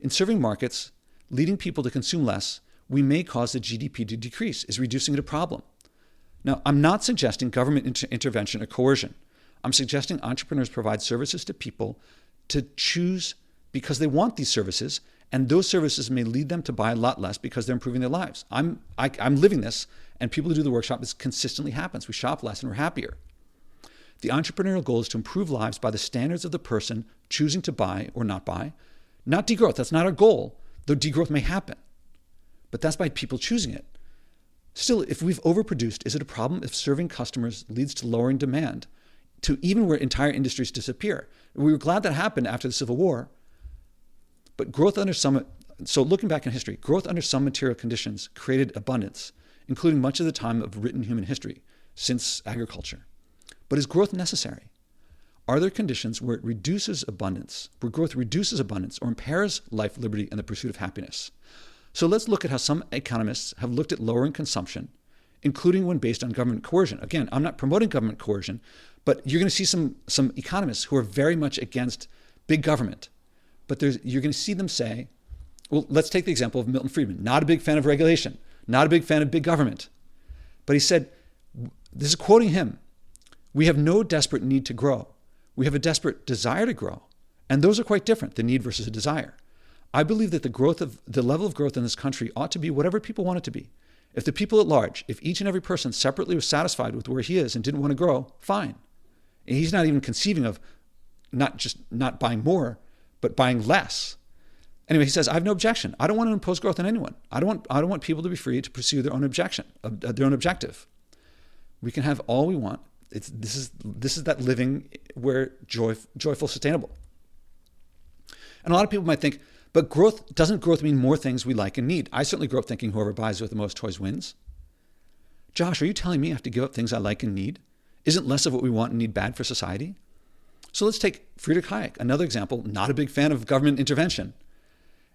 In serving markets, leading people to consume less, we may cause the GDP to decrease. Is reducing it a problem? Now, I'm not suggesting government intervention or coercion. I'm suggesting entrepreneurs provide services to people to choose because they want these services, and those services may lead them to buy a lot less because they're improving their lives. I'm living this, and people who do the workshop, this consistently happens. We shop less and we're happier. The entrepreneurial goal is to improve lives by the standards of the person choosing to buy or not buy, not degrowth. That's not our goal, though degrowth may happen. But that's by people choosing it. Still, if we've overproduced, is it a problem if serving customers leads to lowering demand, to even where entire industries disappear? We were glad that happened after the Civil War. But so looking back in history, growth under some material conditions created abundance, including much of the time of written human history since agriculture. But is growth necessary? Are there conditions where growth reduces abundance or impairs life, liberty, and the pursuit of happiness? So let's look at how some economists have looked at lowering consumption, including when based on government coercion. Again, I'm not promoting government coercion, but you're going to see some economists who are very much against big government. But you're going to see them say, well, let's take the example of Milton Friedman. Not a big fan of regulation, not a big fan of big government. But he said, this is quoting him, we have no desperate need to grow. We have a desperate desire to grow. And those are quite different, the need versus a desire. I believe that the level of growth in this country ought to be whatever people want it to be. If the people at large, if each and every person separately was satisfied with where he is and didn't want to grow, fine. And he's not even conceiving of not just not buying more, but buying less. Anyway, he says, I have no objection. I don't want to impose growth on anyone. I don't want people to be free to pursue their own objective. We can have all we want. This is that living where joyful, sustainable. And a lot of people might think, but doesn't growth mean more things we like and need? I certainly grew up thinking whoever buys with the most toys wins. Josh, are you telling me I have to give up things I like and need? Isn't less of what we want and need bad for society? So let's take Friedrich Hayek, another example, not a big fan of government intervention.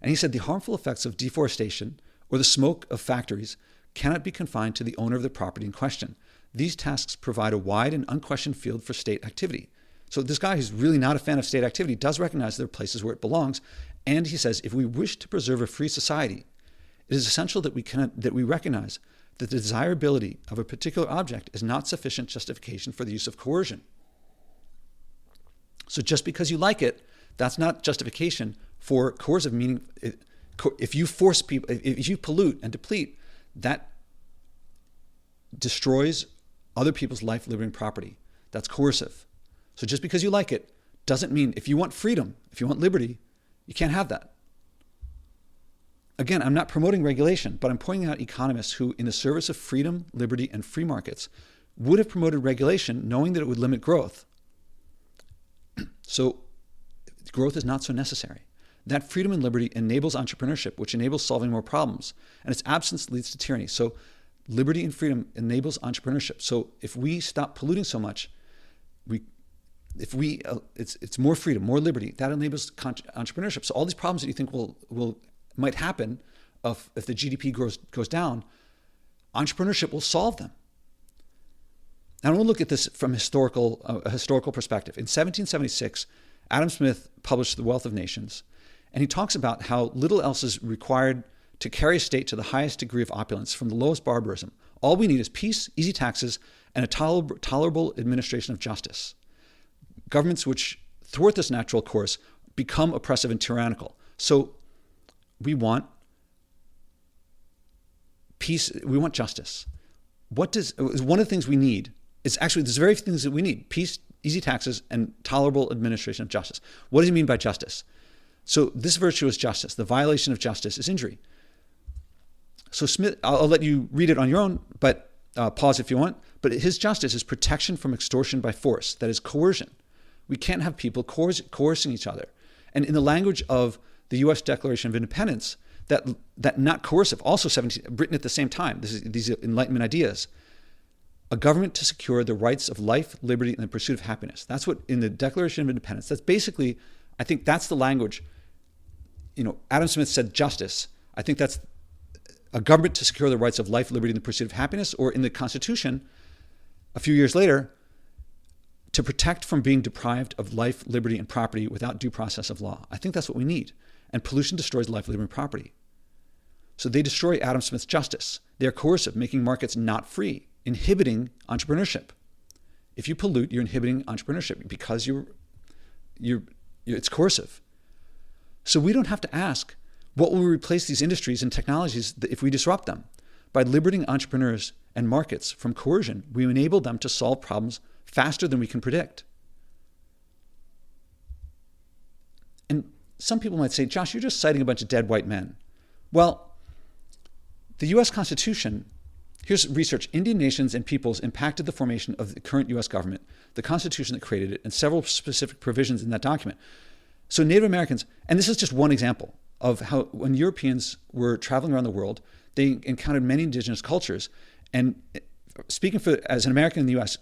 And he said the harmful effects of deforestation or the smoke of factories cannot be confined to the owner of the property in question. These tasks provide a wide and unquestioned field for state activity. So this guy who's really not a fan of state activity does recognize there are places where it belongs. And he says, if we wish to preserve a free society, it is essential that we recognize that the desirability of a particular object is not sufficient justification for the use of coercion. So just because you like it, that's not justification for coercive meaning. If you force people, if you pollute and deplete, that destroys other people's life, liberty, and property. That's coercive. So just because you like it doesn't mean if you want freedom, if you want liberty, you can't have that. Again, I'm not promoting regulation, but I'm pointing out economists who, in the service of freedom, liberty, and free markets, would have promoted regulation knowing that it would limit growth. So growth is not so necessary. That freedom and liberty enables entrepreneurship, which enables solving more problems, and its absence leads to tyranny. So liberty and freedom enables entrepreneurship. So if we stop polluting so much, it's more freedom, more liberty. That enables entrepreneurship. So all these problems that you think might happen if the GDP goes down, entrepreneurship will solve them. Now, I want to look at this from a historical perspective. In 1776, Adam Smith published The Wealth of Nations, and he talks about how little else is required to carry a state to the highest degree of opulence from the lowest barbarism. All we need is peace, easy taxes, and a tolerable administration of justice. Governments which thwart this natural course become oppressive and tyrannical. So we want peace, we want justice. One of the things we need is actually, there's very few things that we need: peace, easy taxes, and tolerable administration of justice. What does he mean by justice? So this virtue is justice. The violation of justice is injury. So Smith, I'll let you read it on your own, but pause if you want. But his justice is protection from extortion by force, that is coercion. We can't have people coercing each other. And in the language of the U.S. Declaration of Independence, that not coercive, also written at the same time, these Enlightenment ideas, a government to secure the rights of life, liberty, and the pursuit of happiness. That's what in the Declaration of Independence, that's basically, I think that's the language. Adam Smith said justice. I think that's a government to secure the rights of life, liberty, and the pursuit of happiness, or in the Constitution, a few years later, to protect from being deprived of life, liberty, and property without due process of law. I think that's what we need. And pollution destroys life, liberty, and property. So they destroy Adam Smith's justice. They're coercive, making markets not free, inhibiting entrepreneurship. If you pollute, you're inhibiting entrepreneurship because it's coercive. So we don't have to ask, what will replace these industries and technologies if we disrupt them? By liberating entrepreneurs and markets from coercion, we enable them to solve problems faster than we can predict. And some people might say, Josh, you're just citing a bunch of dead white men. Well, the U.S. Constitution, here's research. Indian nations and peoples impacted the formation of the current U.S. government, the Constitution that created it, and several specific provisions in that document. So Native Americans, and this is just one example of how when Europeans were traveling around the world, they encountered many indigenous cultures. And speaking as an American in the U.S.,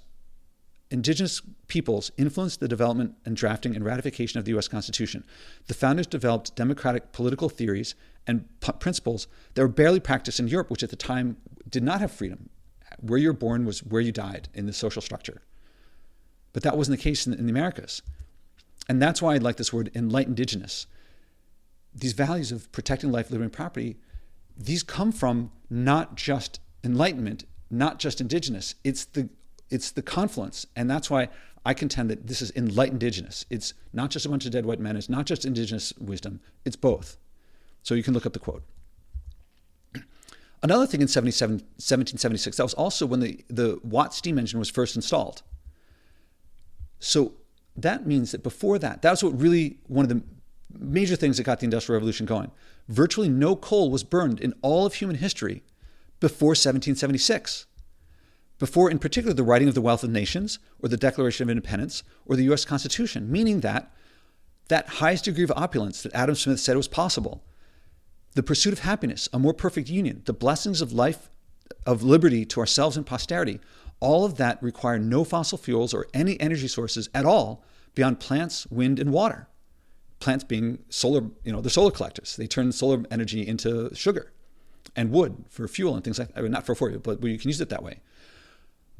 indigenous peoples influenced the development and drafting and ratification of the U.S. Constitution. The founders developed democratic political theories and principles that were barely practiced in Europe, which at the time did not have freedom. Where you're born was where you died in the social structure. But that wasn't the case in the Americas. And that's why I like this word, enlightened indigenous. These values of protecting life, liberty, and property, these come from not just enlightenment, not just indigenous. It's the confluence. And that's why I contend that this is enlightened indigenous. It's not just a bunch of dead white men. It's not just indigenous wisdom. It's both. So you can look up the quote. Another thing in 1776, that was also when the Watt steam engine was first installed. So that means that before that was what really one of the major things that got the Industrial Revolution going. Virtually no coal was burned in all of human history before 1776. Before, in particular, the writing of the Wealth of Nations or the Declaration of Independence or the U.S. Constitution, meaning that highest degree of opulence that Adam Smith said was possible, the pursuit of happiness, a more perfect union, the blessings of life, of liberty to ourselves and posterity, all of that require no fossil fuels or any energy sources at all beyond plants, wind, and water. Plants being solar, they're solar collectors. They turn solar energy into sugar and wood for fuel and things like that. I mean, not for you, but you can use it that way.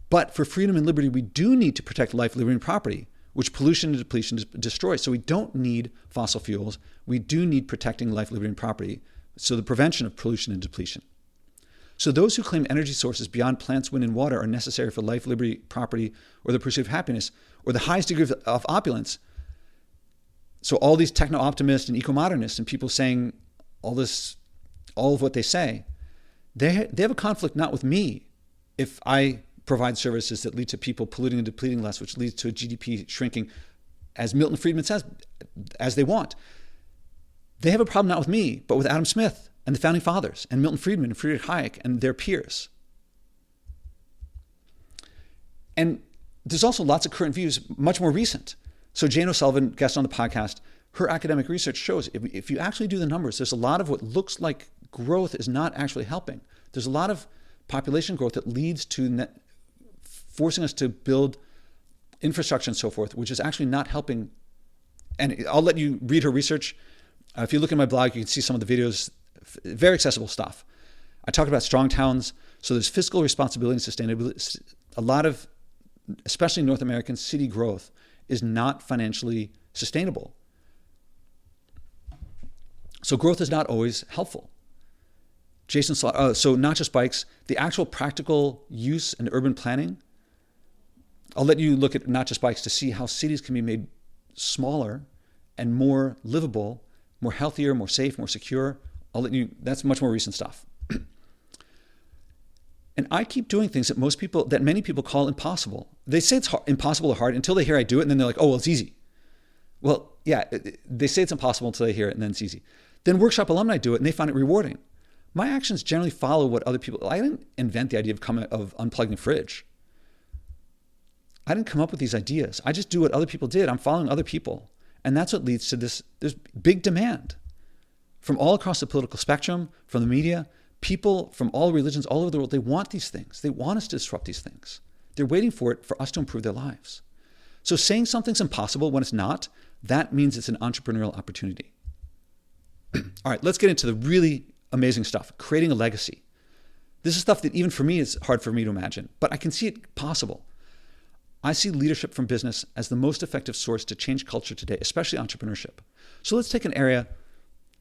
But for freedom and liberty, we do need to protect life, liberty, and property, which pollution and depletion destroys. So we don't need fossil fuels. We do need protecting life, liberty, and property. So the prevention of pollution and depletion. So those who claim energy sources beyond plants, wind, and water are necessary for life, liberty, property, or the pursuit of happiness, or the highest degree of opulence, So all these techno-optimists and eco-modernists and people saying all of what they say, they have a conflict not with me if I provide services that lead to people polluting and depleting less, which leads to a GDP shrinking, as Milton Friedman says, as they want. They have a problem not with me, but with Adam Smith and the founding fathers and Milton Friedman and Friedrich Hayek and their peers. And there's also lots of current views, much more recent. So Jane O'Sullivan, guest on the podcast, her academic research shows if you actually do the numbers, there's a lot of what looks like growth is not actually helping. There's a lot of population growth that leads to forcing us to build infrastructure and so forth, which is actually not helping. And I'll let you read her research. If you look at my blog, you can see some of the videos, very accessible stuff. I talk about strong towns. So there's fiscal responsibility and sustainability. A lot of, especially North American city growth, is not financially sustainable. So growth is not always helpful. So not just bikes, the actual practical use and urban planning. I'll let you look at not just bikes to see how cities can be made smaller and more livable, more healthier, more safe, more secure. That's much more recent stuff. And I keep doing things that many people call impossible. They say it's impossible or hard until they hear I do it, and then they're like, oh, well, it's easy. Well, yeah, they say it's impossible until they hear it, and then it's easy. Then workshop alumni do it, and they find it rewarding. My actions generally follow what other people. I didn't invent the idea of unplugging the fridge. I didn't come up with these ideas. I just do what other people did. I'm following other people. And that's what leads to this. There's big demand from all across the political spectrum, from the media, people from all religions all over the world. They want these things. They want us to disrupt these things. They're waiting for it for us to improve their lives. So saying something's impossible when it's not, that means it's an entrepreneurial opportunity. All right, let's get into the really amazing stuff, creating a legacy. This is stuff that even for me is hard for me to imagine, but I can see it possible. I see leadership from business as the most effective source to change culture today, especially entrepreneurship. So let's take an area.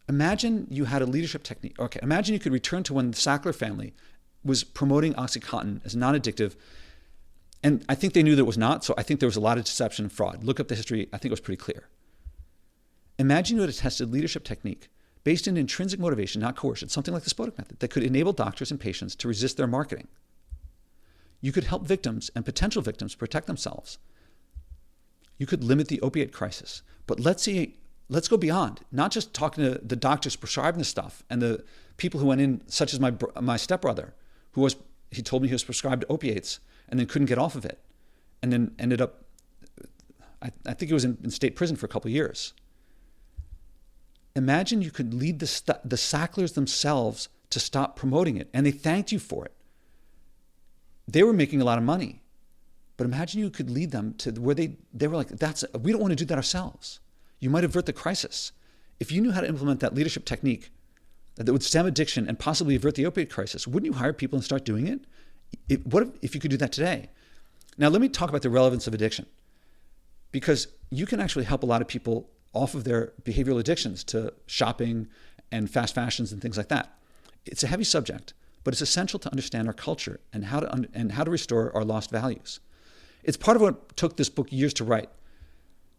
Imagine you had a leadership technique. Okay, imagine you could return to when the Sackler family was promoting OxyContin as non-addictive. And I think they knew that it was not, so I think there was a lot of deception and fraud. Look up the history. I think it was pretty clear. Imagine you had a tested leadership technique based in intrinsic motivation, not coercion, something like the Spodek method, that could enable doctors and patients to resist their marketing. You could help victims and potential victims protect themselves. You could limit the opiate crisis. But let's go beyond, not just talking to the doctors prescribing the stuff and the people who went in, such as my stepbrother, he told me he was prescribed opiates and then couldn't get off of it, and then ended up, I think he was in state prison for a couple of years. Imagine you could lead the Sacklers themselves to stop promoting it, and they thanked you for it. They were making a lot of money, but imagine you could lead them to where they were like, we don't want to do that ourselves. You might avert the crisis. If you knew how to implement that leadership technique that would stem addiction and possibly avert the opioid crisis, wouldn't you hire people and start doing it? What if you could do that today? Now, let me talk about the relevance of addiction, because you can actually help a lot of people off of their behavioral addictions to shopping and fast fashions and things like that. It's a heavy subject, but it's essential to understand our culture and how to restore our lost values. It's part of what took this book years to write.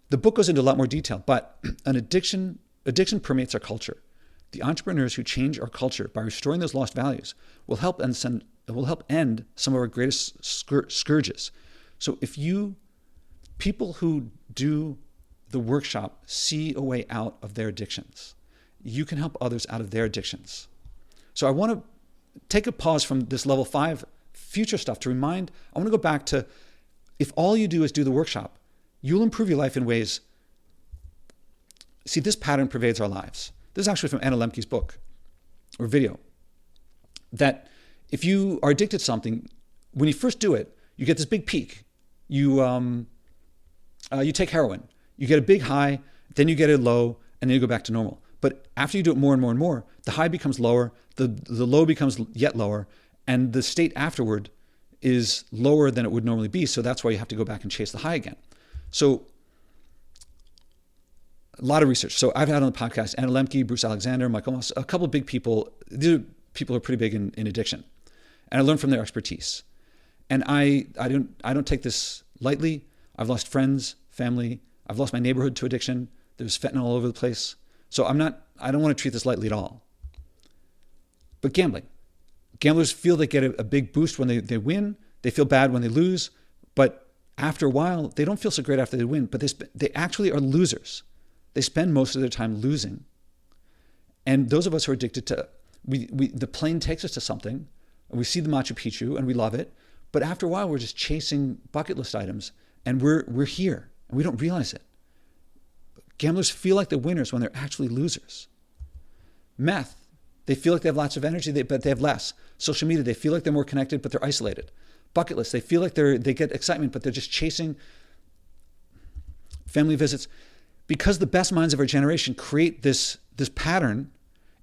The book goes into a lot more detail, but addiction permeates our culture. The entrepreneurs who change our culture by restoring those lost values will help end some of our greatest scourges. So people who do the workshop see a way out of their addictions, you can help others out of their addictions. So I want to take a pause from this level 5 future stuff I want to go back to, if all you do is do the workshop, you'll improve your life in ways. See, this pattern pervades our lives. This is actually from Anna Lemke's book or video, that if you are addicted to something, when you first do it, you get this big peak. You take heroin, you get a big high, then you get a low, and then you go back to normal. But after you do it more and more and more, the high becomes lower, the low becomes yet lower, and the state afterward is lower than it would normally be. So that's why you have to go back and chase the high again. So a lot of research. So I've had on the podcast Anna Lemke, Bruce Alexander, Michael Moss, a couple of big people. These are people who are pretty big in addiction, and I learned from their expertise. And I don't take this lightly. I've lost friends, family. I've lost my neighborhood to addiction. There's fentanyl all over the place. So I don't want to treat this lightly at all. But gambling. Gamblers feel they get a big boost when they win. They feel bad when they lose. But after a while, they don't feel so great after they win. But they actually are losers. They spend most of their time losing. And those of us who are addicted to, the plane takes us to something, and we see the Machu Picchu, and we love it. But after a while, we're just chasing bucket list items, and we're here, and we don't realize it. Gamblers feel like they're winners when they're actually losers. Meth, they feel like they have lots of energy, but they have less. Social media, they feel like they're more connected, but they're isolated. Bucket lists, they feel like they get excitement, but they're just chasing family visits. Because the best minds of our generation create this pattern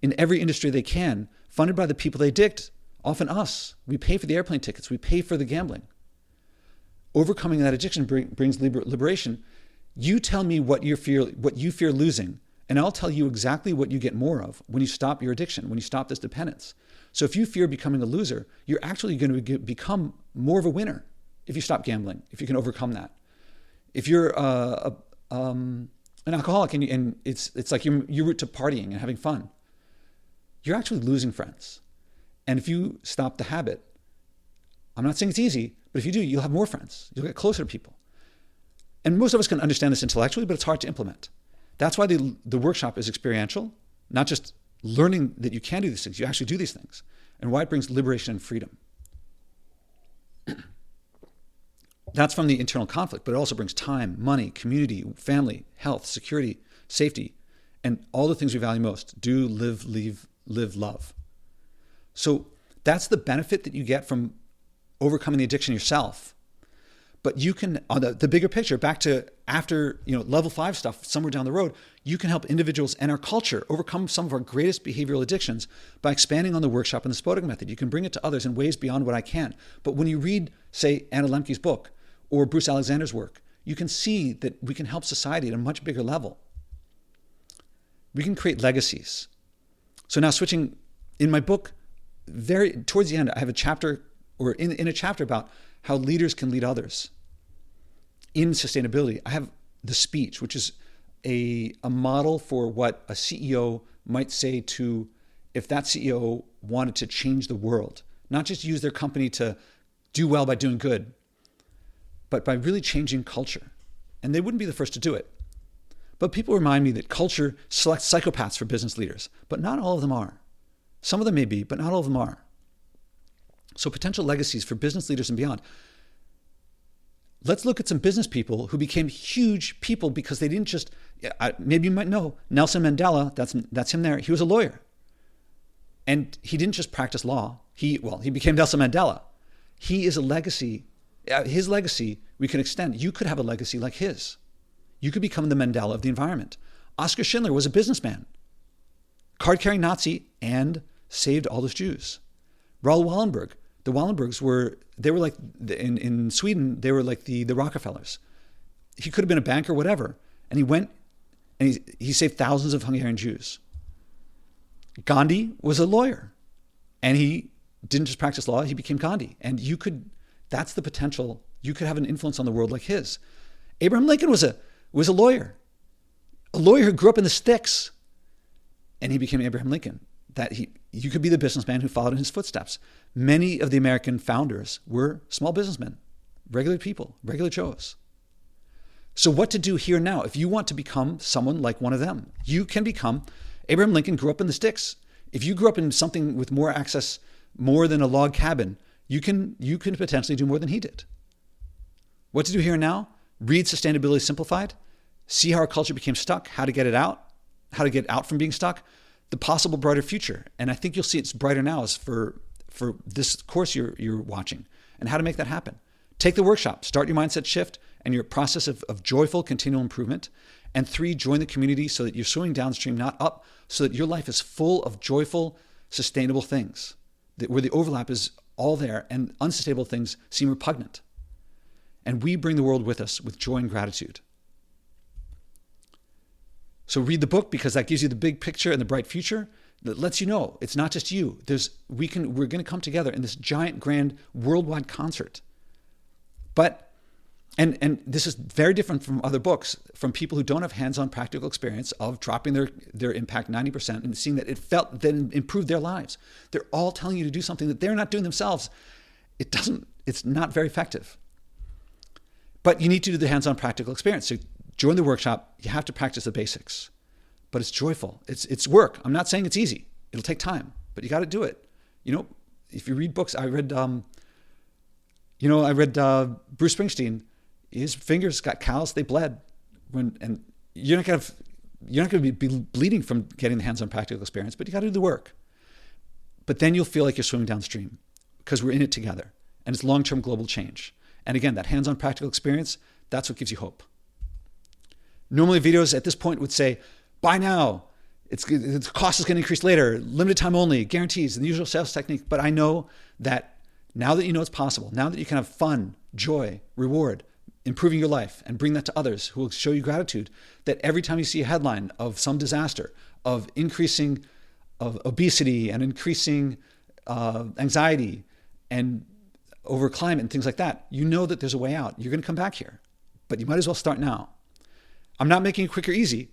in every industry they can, funded by the people they addict, often us. We pay for the airplane tickets. We pay for the gambling. Overcoming that addiction brings liberation. You tell me what you fear losing, and I'll tell you exactly what you get more of when you stop your addiction, when you stop this dependence. So if you fear becoming a loser, you're actually going to become more of a winner if you stop gambling, if you can overcome that. If you're an alcoholic and it's like you root to partying and having fun, you're actually losing friends. And if you stop the habit, I'm not saying it's easy, but if you do, you'll have more friends. You'll get closer to people. And most of us can understand this intellectually, but it's hard to implement. That's why the workshop is experiential, not just learning that you can do these things, you actually do these things, and why it brings liberation and freedom. That's from the internal conflict, but it also brings time, money, community, family, health, security, safety, and all the things we value most. Do, live, live, love. So that's the benefit that you get from overcoming the addiction yourself. But you can, on the bigger picture, back to after level 5 stuff, somewhere down the road, you can help individuals and our culture overcome some of our greatest behavioral addictions by expanding on the workshop and the Spodek method. You can bring it to others in ways beyond what I can. But when you read, say, Anna Lemke's book or Bruce Alexander's work, you can see that we can help society at a much bigger level. We can create legacies. So now switching, in my book, towards the end, I have a chapter, or in a chapter about how leaders can lead others. In sustainability, I have the speech, which is a model for what a CEO might say to, if that CEO wanted to change the world, not just use their company to do well by doing good, but by really changing culture. And they wouldn't be the first to do it. But people remind me that culture selects psychopaths for business leaders, but not all of them are. Some of them may be, but not all of them are. So potential legacies for business leaders and beyond. Let's look at some business people who became huge people because they didn't just, maybe you might know, Nelson Mandela, that's him there. He was a lawyer. And he didn't just practice law. He became Nelson Mandela. He is a legacy. His legacy we can extend. You could have a legacy like his. You could become the Mandela of the environment. Oskar Schindler was a businessman, card-carrying Nazi, and saved all those Jews. Raoul Wallenberg. The Wallenbergs were like, in Sweden, they were like the Rockefellers. He could have been a banker, whatever. And he went and he saved thousands of Hungarian Jews. Gandhi was a lawyer. And he didn't just practice law, he became Gandhi. And that's the potential. You could have an influence on the world like his. Abraham Lincoln was a lawyer. A lawyer who grew up in the sticks. And he became Abraham Lincoln. You could be the businessman who followed in his footsteps. Many of the American founders were small businessmen, regular people, regular Joes. So what to do here now? If you want to become someone like one of them, you can become. Abraham Lincoln grew up in the sticks. If you grew up in something with more access, more than a log cabin, you can potentially do more than he did. What to do here now? Read Sustainability Simplified. See how our culture became stuck, how to get it out, how to get out from being stuck, the possible brighter future. And I think you'll see it's brighter now as for this course you're watching and how to make that happen. Take the workshop, start your mindset shift and your process of joyful continual improvement. And 3, join the community so that you're swimming downstream, not up, so that your life is full of joyful, sustainable things, where the overlap is all there and unsustainable things seem repugnant. And we bring the world with us with joy and gratitude. So read the book because that gives you the big picture and the bright future that lets you know it's not just you. We're going to come together in this giant, grand, worldwide concert. And this is very different from other books, from people who don't have hands-on practical experience of dropping their impact 90% and seeing that it improved their lives. They're all telling you to do something that they're not doing themselves. It's not very effective. But you need to do the hands-on practical experience. So join the workshop. You have to practice the basics. But it's joyful. It's work. I'm not saying it's easy. It'll take time, but you got to do it. If you read books, I read Bruce Springsteen. His fingers got calloused, they bled. And you're not going to be bleeding from getting the hands-on practical experience, but you got to do the work. But then you'll feel like you're swimming downstream because we're in it together. And it's long-term global change. And again, that hands-on practical experience, that's what gives you hope. Normally videos at this point would say, buy now. The cost is going to increase later. Limited time only, guarantees, and the usual sales technique. But I know that now that you know it's possible, now that you can have fun, joy, reward, improving your life, and bring that to others who will show you gratitude, that every time you see a headline of some disaster, of increasing of obesity and increasing anxiety and over climate and things like that, you know that there's a way out. You're going to come back here, but you might as well start now. I'm not making it quick or easy,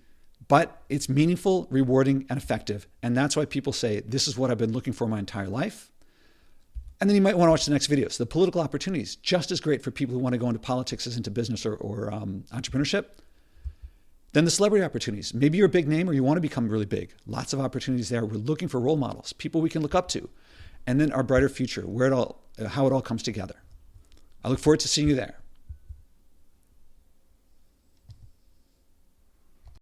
but it's meaningful, rewarding, and effective. And that's why people say, this is what I've been looking for my entire life. And then you might want to watch the next videos. The political opportunities, just as great for people who want to go into politics as into business or entrepreneurship. Then the celebrity opportunities. Maybe you're a big name or you want to become really big. Lots of opportunities there. We're looking for role models, people we can look up to. And then our brighter future, how it all comes together. I look forward to seeing you there.